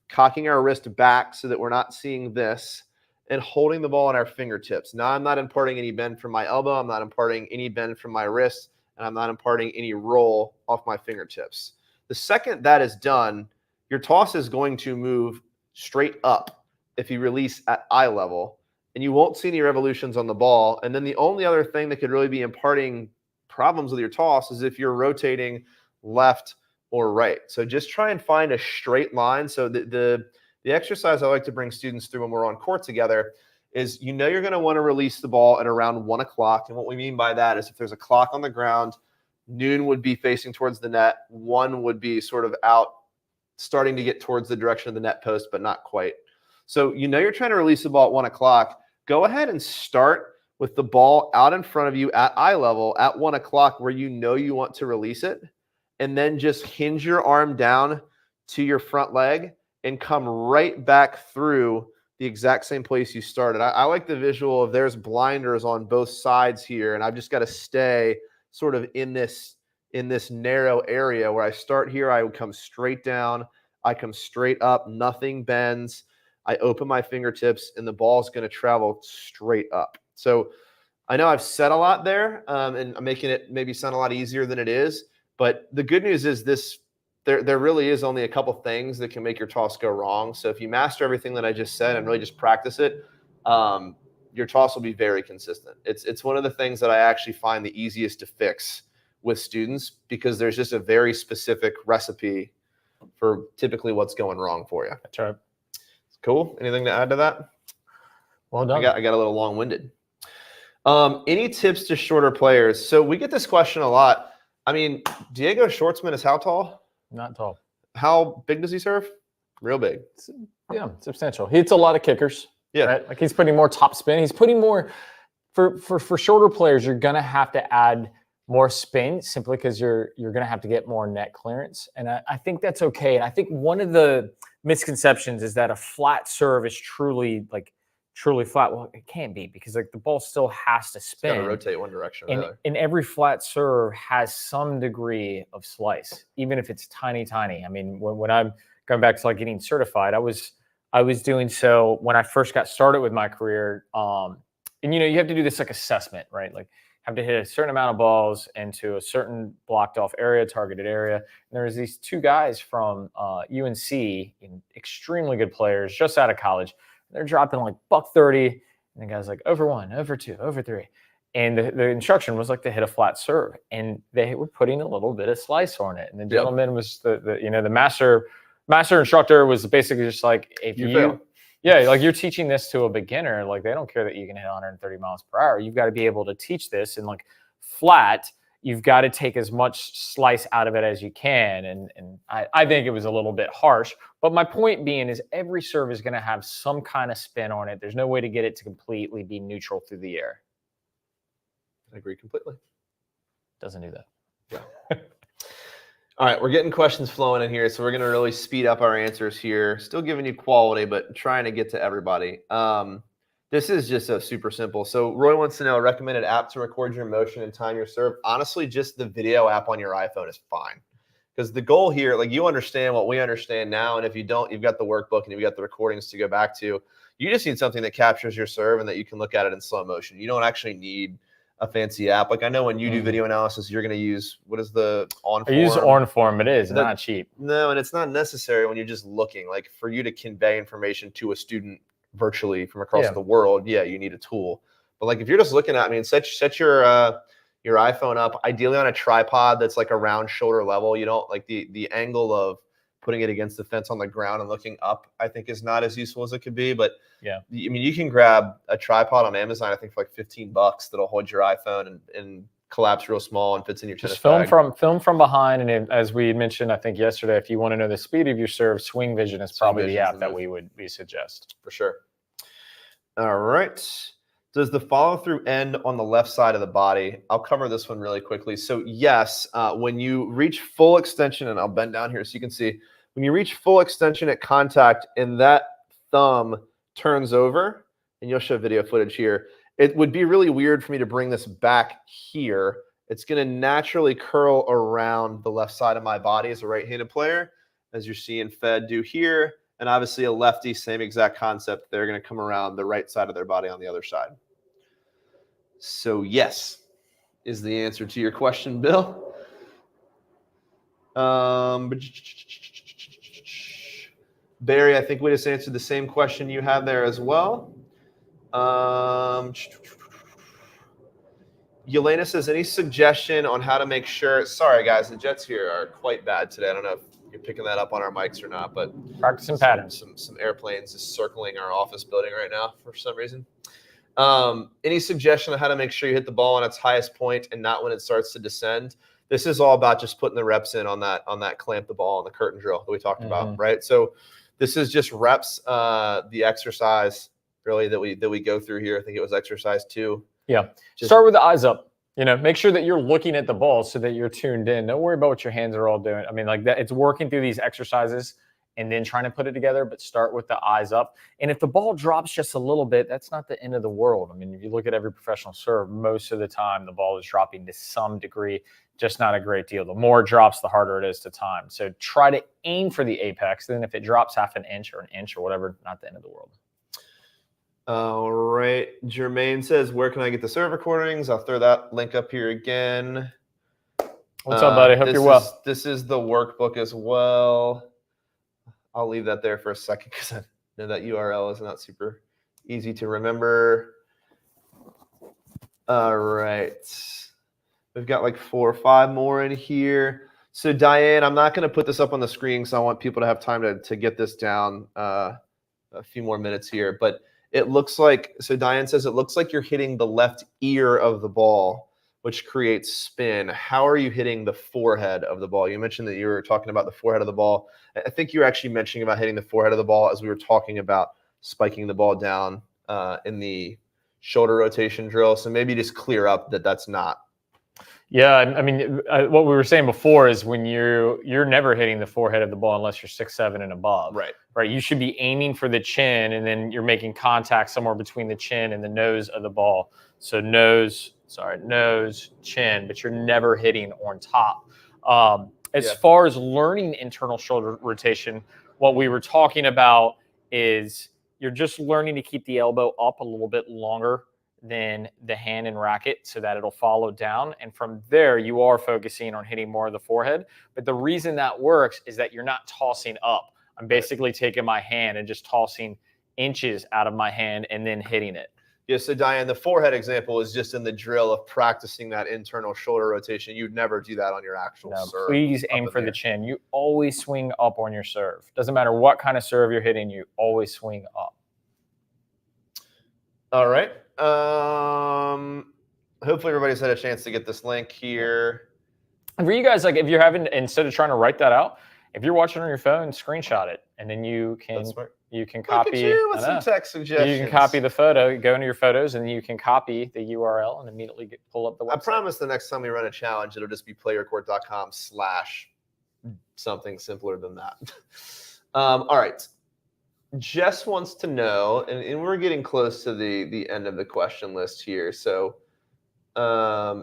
cocking our wrist back so that we're not seeing this, and holding the ball on our fingertips. Now, I'm not imparting any bend from my elbow. I'm not imparting any bend from my wrist, and I'm not imparting any roll off my fingertips. The second that is done, your toss is going to move straight up if you release at eye level, and you won't see any revolutions on the ball. And then the only other thing that could really be imparting problems with your toss is if you're rotating left or right. So just try and find a straight line. So the exercise I like to bring students through when we're on court together is, you're going to want to release the ball at around 1 o'clock. And what we mean by that is, if there's a clock on the ground, noon would be facing towards the net. 1 would be sort of out, starting to get towards the direction of the net post, but not quite. So you're trying to release the ball at 1 o'clock. Go ahead and start with the ball out in front of you at eye level at 1 o'clock, where you want to release it. And then just hinge your arm down to your front leg and come right back through the exact same place you started. I like the visual of there's blinders on both sides here, and I've just got to stay sort of in this narrow area where I start here. I would come straight down. I come straight up. Nothing bends. I open my fingertips, and the ball is going to travel straight up. So I know I've said a lot there, and I'm making it maybe sound a lot easier than it is. But the good news is there really is only a couple things that can make your toss go wrong. So if you master everything that I just said and really just practice it, your toss will be very consistent. It's one of the things that I actually find the easiest to fix with students, because there's just a very specific recipe for typically what's going wrong for you.
That's right.
Cool. Anything to add to that?
Well done.
I got a little long-winded. Any tips to shorter players? So we get this question a lot. I mean, Diego Schwartzman is how tall?
Not tall.
How big does he serve? Real big.
Yeah, substantial. He hits a lot of kickers.
Yeah.
Right? Like, he's putting more top spin. He's putting more for shorter players. You're gonna have to add more spin, simply because you're gonna have to get more net clearance. And I think that's okay. And I think one of the misconceptions is that a flat serve is truly flat. Well, it can't be, because like the ball still has to spin.
It's gotta rotate one direction or the other.
And every flat serve has some degree of slice, even if it's tiny, tiny. I mean, when I'm going back to like getting certified, I was doing so when I first got started with my career. And you have to do this like assessment, right? Like, have to hit a certain amount of balls into a certain blocked off area, targeted area. And there was these 2 guys from UNC, extremely good players, just out of college. They're dropping like $130, and the guy's like over 1, over 2, over 3. And the instruction was like to hit a flat serve, and they were putting a little bit of slice on it. And the gentleman was the master instructor was basically just like, if you fail. Yeah, like, you're teaching this to a beginner, like, they don't care that you can hit 130 miles per hour. You've got to be able to teach this, and like flat, you've got to take as much slice out of it as you can. And I think it was a little bit harsh. But my point being is, every serve is going to have some kind of spin on it. There's no way to get it to completely be neutral through the air.
I agree completely.
Doesn't do that.
Yeah. All right, we're getting questions flowing in here, so we're going to really speed up our answers here. Still giving you quality, but trying to get to everybody. This is just so super simple. So Roy wants to know a recommended app to record your motion and time your serve. Honestly, just the video app on your iPhone is fine. Because the goal here, like you understand what we understand now, and if you don't, you've got the workbook and you've got the recordings to go back to. You just need something that captures your serve and that you can look at it in slow motion. You don't actually need a fancy app. Like I know when you do video analysis, you're going to use, what is the OnForm?
I use OnForm. It is not cheap.
No, and it's not necessary when you're just looking. Like for you to convey information to a student virtually from across the world, yeah, you need a tool. But like if you're just looking at me and set your iPhone up, ideally on a tripod that's like around shoulder level. You don't like the angle of putting it against the fence on the ground and looking up, I think is not as useful as it could be. But yeah, I mean, you can grab a tripod on Amazon, I think for like $15 that'll hold your iPhone and collapse real small and fits in your tennis bag. Film
from behind. And as we mentioned, I think yesterday, if you want to know the speed of your serve, Swing Vision is probably the app that we suggest.
For sure. All right. Does the follow-through end on the left side of the body? I'll cover this one really quickly. So yes, when you reach full extension, and I'll bend down here so you can see, when you reach full extension at contact and that thumb turns over, and you'll show video footage here, it would be really weird for me to bring this back here. It's going to naturally curl around the left side of my body as a right-handed player, as you're seeing Fed do here. And obviously a lefty, same exact concept. They're going to come around the right side of their body on the other side. So yes, is the answer to your question, Bill. Barry, I think we just answered the same question you had there as well. Yelena says, any suggestion on how to make sure? Sorry, guys, the Jets here are quite bad today. I don't know if you're picking that up on our mics or not, but
practicing patterns.
Some airplanes just circling our office building right now for some reason. Any suggestion on how to make sure you hit the ball on its highest point and not when it starts to descend? This is all about just putting the reps in on that clamp the ball on the curtain drill that we talked about, right? So this is just reps, the exercise really that we go through here. I think it was exercise 2. Yeah.
Start with the eyes up. You know, make sure that you're looking at the ball so that you're tuned in. Don't worry about what your hands are all doing. I mean, like that, it's working through these exercises and then trying to put it together, but start with the eyes up. And if the ball drops just a little bit, that's not the end of the world. I mean, if you look at every professional serve, most of the time the ball is dropping to some degree, just not a great deal. The more it drops, the harder it is to time. So try to aim for the apex. Then if it drops half an inch or whatever, not the end of the world.
All right. Jermaine says, where can I get the serve recordings? I'll throw that link up here again.
What's up, buddy? Hope you're well.
This is the workbook as well. I'll leave that there for a second because I know that URL is not super easy to remember. All right. We've got like 4 or 5 more in here. So Diane, I'm not going to put this up on the screen because I want people to have time to get this down a few more minutes here. But it looks like, so Diane says, it looks like you're hitting the left ear of the ball, which creates spin. How are you hitting the forehead of the ball? You mentioned that you were talking about the forehead of the ball. I think you were actually mentioning about hitting the forehead of the ball as we were talking about spiking the ball down in the shoulder rotation drill. So maybe just clear up that that's not.
Yeah, I mean, what we were saying before is when you're never hitting the forehead of the ball unless you're 6'7" and above.
Right.
Right. You should be aiming for the chin, and then you're making contact somewhere between the chin and the nose of the ball. So nose, chin, but you're never hitting on top. As far as learning internal shoulder rotation, what we were talking about is you're just learning to keep the elbow up a little bit longer than the hand and racket so that it'll follow down. And from there, you are focusing on hitting more of the forehead. But the reason that works is that you're not tossing up. I'm basically taking my hand and just tossing inches out of my hand and then hitting it.
Yeah, so Diane, the forehead example is just in the drill of practicing that internal shoulder rotation. You'd never do that on your actual serve.
Please aim for the chin. You always swing up on your serve. Doesn't matter what kind of serve you're hitting, you always swing up.
All right. Hopefully everybody's had a chance to get this link here.
And for you guys, like if you're having, instead of trying to write that out, if you're watching on your phone, screenshot it, and then you can copy.
Look at you with some text suggestions.
You can copy the photo, go into your photos, and you can copy the URL and immediately pull up the website.
I promise the next time we run a challenge, it'll just be PlayYourCourt.com / something simpler than that. All right. Jess wants to know, and we're getting close to the end of the question list here. So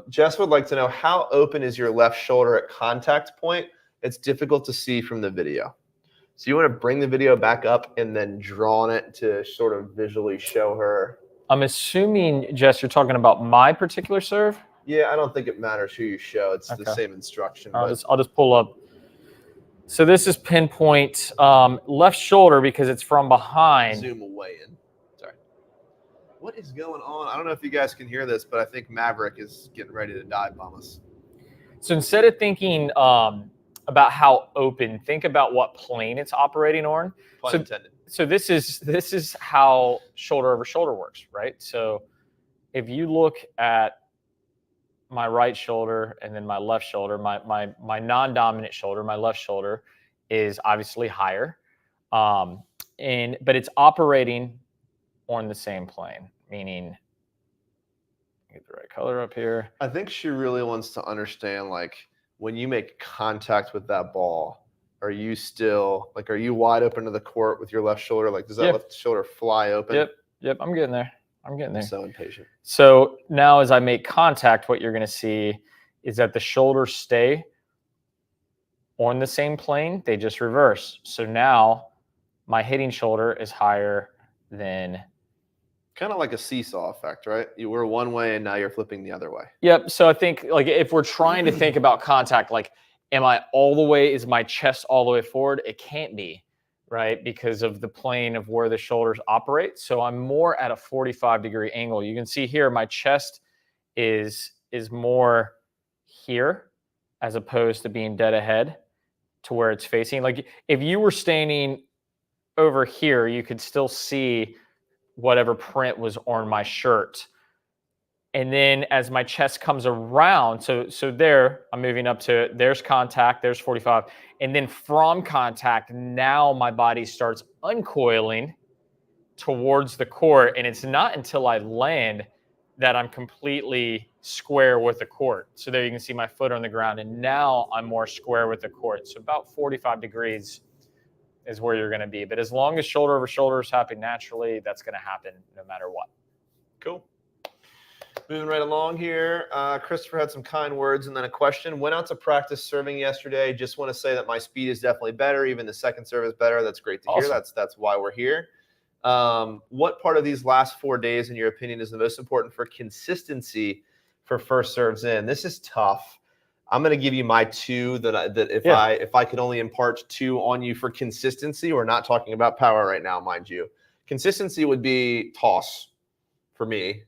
Jess would like to know, how open is your left shoulder at contact point? It's difficult to see from the video. So you want to bring the video back up and then draw on it to sort of visually show her.
I'm assuming, Jess, you're talking about my particular serve?
Yeah, I don't think it matters who you show. It's
Okay.
the same instruction.
I'll just pull up. So this is pinpoint left shoulder because it's from behind.
Zoom away in. Sorry. What is going on? I don't know if you guys can hear this, but I think Maverick is getting ready to dive bomb us.
So instead of thinking about how open, think about what plane it's operating on.
Pun intended.
So this is how shoulder over shoulder works, right? So if you look at my right shoulder and then my left shoulder, my non-dominant shoulder, my left shoulder is obviously higher, but it's operating on the same plane, meaning, get the right color up here.
I think she really wants to understand, like, when you make contact with that ball, are you still, like, are you wide open to the court with your left shoulder? Like, does that left shoulder fly open?
Yep, I'm getting there. I'm
so impatient.
So now as I make contact, what you're going to see is that the shoulders stay on the same plane. They just reverse. So now my hitting shoulder is higher than...
Kind of like a seesaw effect, right? You were one way and now you're flipping the other way.
Yep. So I think, like, if we're trying to think about contact, like, am I all the way, is my chest all the way forward? It can't be, right? Because of the plane of where the shoulders operate. So I'm more at a 45-degree angle. You can see here, my chest is more here as opposed to being dead ahead to where it's facing. Like, if you were standing over here, you could still see whatever print was on my shirt. And then as my chest comes around, so there, I'm moving up to, there's contact, there's 45. And then from contact, now my body starts uncoiling towards the court. And it's not until I land that I'm completely square with the court. So there you can see my foot on the ground. And now I'm more square with the court. So about 45 degrees is where you're going to be. But as long as shoulder over shoulder is happening naturally, that's going to happen no matter what.
Cool. Moving right along here. Christopher had some kind words and then a question. Went out to practice serving yesterday. Just want to say that my speed is definitely better. Even the second serve is better. That's great to hear. That's why we're here. What part of these last 4 days, in your opinion, is the most important for consistency for first serves in? This is tough. I'm going to give you my two if I could only impart two on you for consistency. We're not talking about power right now, mind you. Consistency would be toss for me,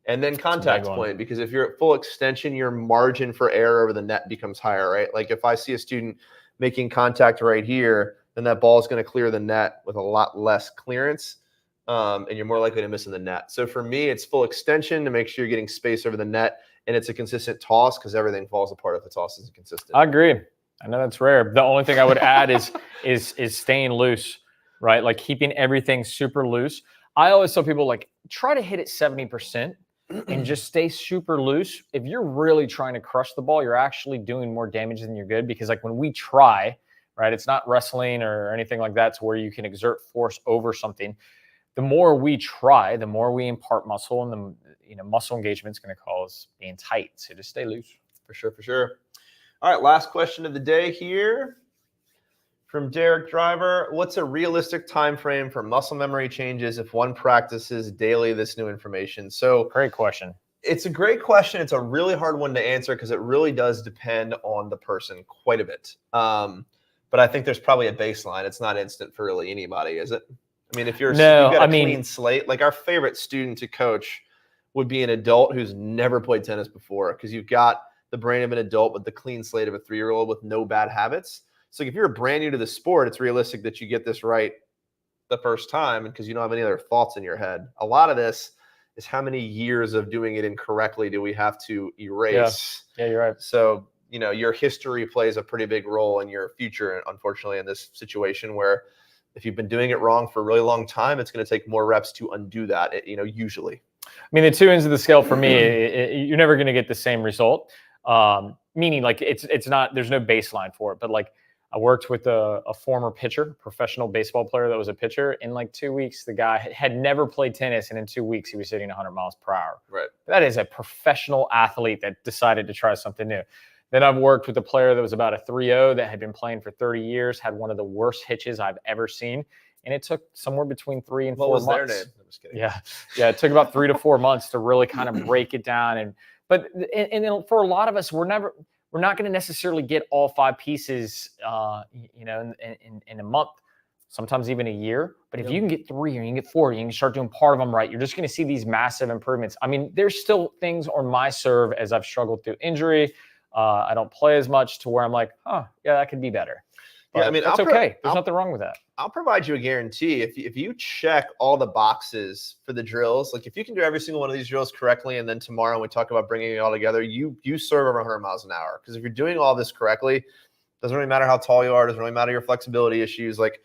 and then contact point, because if you're at full extension, your margin for error over the net becomes higher, right? Like if I see a student making contact right here, then that ball is going to clear the net with a lot less clearance, and you're more likely to miss in the net. So for me, it's full extension to make sure you're getting space over the net. And it's a consistent toss because everything falls apart if the toss isn't consistent.
I agree. I know that's rare. The only thing I would add is staying loose, right? Like keeping everything super loose. I always tell people, like, try to hit it 70% and just stay super loose. If you're really trying to crush the ball, you're actually doing more damage than you're good, because like when we try, right, it's not wrestling or anything like that to where you can exert force over something. The more we try, the more we impart muscle, and the muscle engagement is going to cause being tight. So just stay loose.
For sure, for sure. All right, last question of the day here from Derek Driver. What's a realistic time frame for muscle memory changes if one practices daily this new information? So
great question.
It's a great question. It's a really hard one to answer because it really does depend on the person quite a bit. But I think there's probably a baseline. It's not instant for really anybody, is it? I mean, if you've got a clean slate, like our favorite student to coach would be an adult who's never played tennis before, because you've got the brain of an adult but the clean slate of a 3-year-old with no bad habits. So if you're brand new to the sport, it's realistic that you get this right the first time because you don't have any other thoughts in your head. A lot of this is how many years of doing it incorrectly do we have to erase?
Yeah, you're right.
So, your history plays a pretty big role in your future, unfortunately, in this situation where if you've been doing it wrong for a really long time, it's going to take more reps to undo that, usually.
I mean, the two ends of the scale for me, you're never going to get the same result. Meaning, like, it's not, there's no baseline for it. But like I worked with a former pitcher, professional baseball player that was a pitcher. In like 2 weeks, the guy had never played tennis, and in 2 weeks, he was hitting 100 miles per hour.
Right.
That is a professional athlete that decided to try something new. Then I've worked with a player that was about a 3.0 that had been playing for 30 years, had one of the worst hitches I've ever seen. And it took somewhere between 3 and 4 months.
What was their name? I'm just kidding.
Yeah. It took about 3 to 4 months to really kind of break it down. But for a lot of us, we're not going to necessarily get all 5 pieces, in a month, sometimes even a year. But if you can get 3 or you can get 4, you can start doing part of them right, you're just going to see these massive improvements. I mean, there's still things on my serve as I've struggled through injury. I don't play as much to where I'm like, that could be better. But
yeah, I mean,
that's okay. There's nothing wrong with that.
I'll provide you a guarantee. If you check all the boxes for the drills, like if you can do every single one of these drills correctly, and then tomorrow when we talk about bringing it all together, you serve over 100 miles an hour. Because if you're doing all this correctly, doesn't really matter how tall you are, doesn't really matter your flexibility issues. Like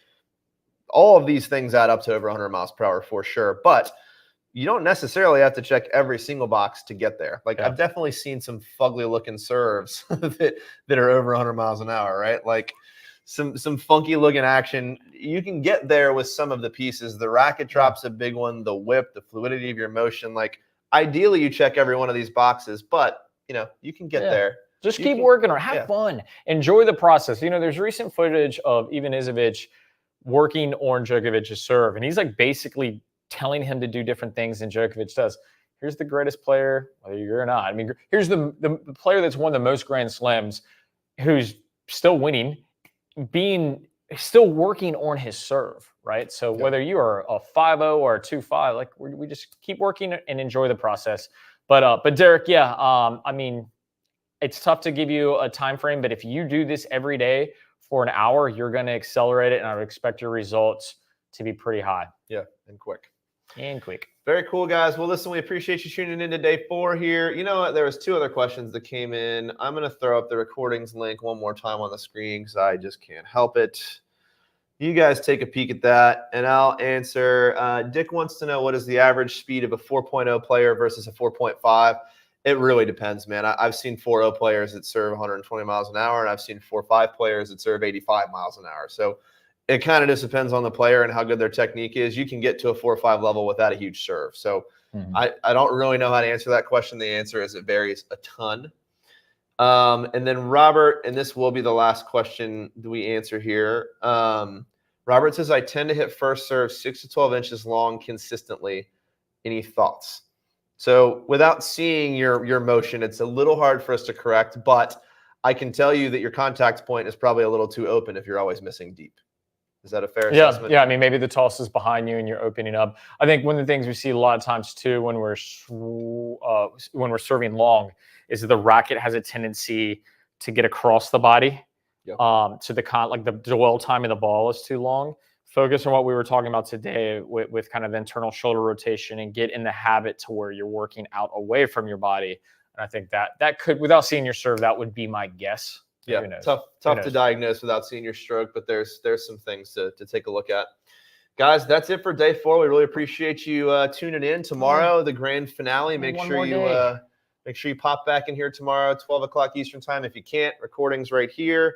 all of these things add up to over 100 miles per hour for sure. But you don't necessarily have to check every single box to get there. Like I've definitely seen some fugly looking serves that are over 100 miles an hour, right? Like some funky looking action. You can get there with some of the pieces. The racket drop's a big one, the whip, the fluidity of your motion. Like ideally you check every one of these boxes, but you can get there.
Just keep working or have fun. Enjoy the process. There's recent footage of Ivan Izovich working on Djokovic's serve, and he's like basically telling him to do different things than Djokovic does. Here's the greatest player, whether you're or not. I mean, here's the player that's won the most Grand Slams, who's still winning, still working on his serve, right? So whether you are a 5.0 or a 2.5, like we just keep working and enjoy the process. But Derek, I mean, it's tough to give you a time frame, but if you do this every day for an hour, you're going to accelerate it, and I would expect your results to be pretty high.
Yeah, and quick.
Quick.
Very cool, guys. Well, listen, we appreciate you tuning in to day 4 here. You know what? There was 2 other questions that came in. I'm going to throw up the recordings link one more time on the screen because I just can't help it. You guys take a peek at that, and I'll answer. Dick wants to know, what is the average speed of a 4.0 player versus a 4.5? It really depends, man. I've seen 4.0 players that serve 120 miles an hour, and I've seen 4.5 players that serve 85 miles an hour. So it kind of just depends on the player and how good their technique is. You can get to a 4.5 level without a huge serve. So I don't really know how to answer that question. The answer is it varies a ton. And then Robert, and this will be the last question that we answer here. Robert says, I tend to hit first serve 6 to 12 inches long consistently. Any thoughts? So without seeing your motion, it's a little hard for us to correct, but I can tell you that your contact point is probably a little too open if you're always missing deep. Is that a fair assessment?
Yeah. I mean, maybe the toss is behind you and you're opening up. I think one of the things we see a lot of times too when we're serving long is that the racket has a tendency to get across the body. So the dwell time of the ball is too long. Focus on what we were talking about today with kind of the internal shoulder rotation and get in the habit to where you're working out away from your body. And I think that could, without seeing your serve, that would be my guess.
Yeah, tough to diagnose without seeing your stroke, but there's some things to take a look at. Guys, that's it for day 4. We really appreciate you tuning in. Tomorrow, the grand finale. Make sure you pop back in here tomorrow, 12 o'clock Eastern time. If you can't, recordings right here.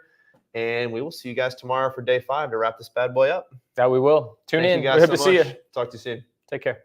And we will see you guys tomorrow for day 5 to wrap this bad boy up.
That we will. Tune in.
Thank you guys
We hope to see you.
Talk to you soon.
Take care.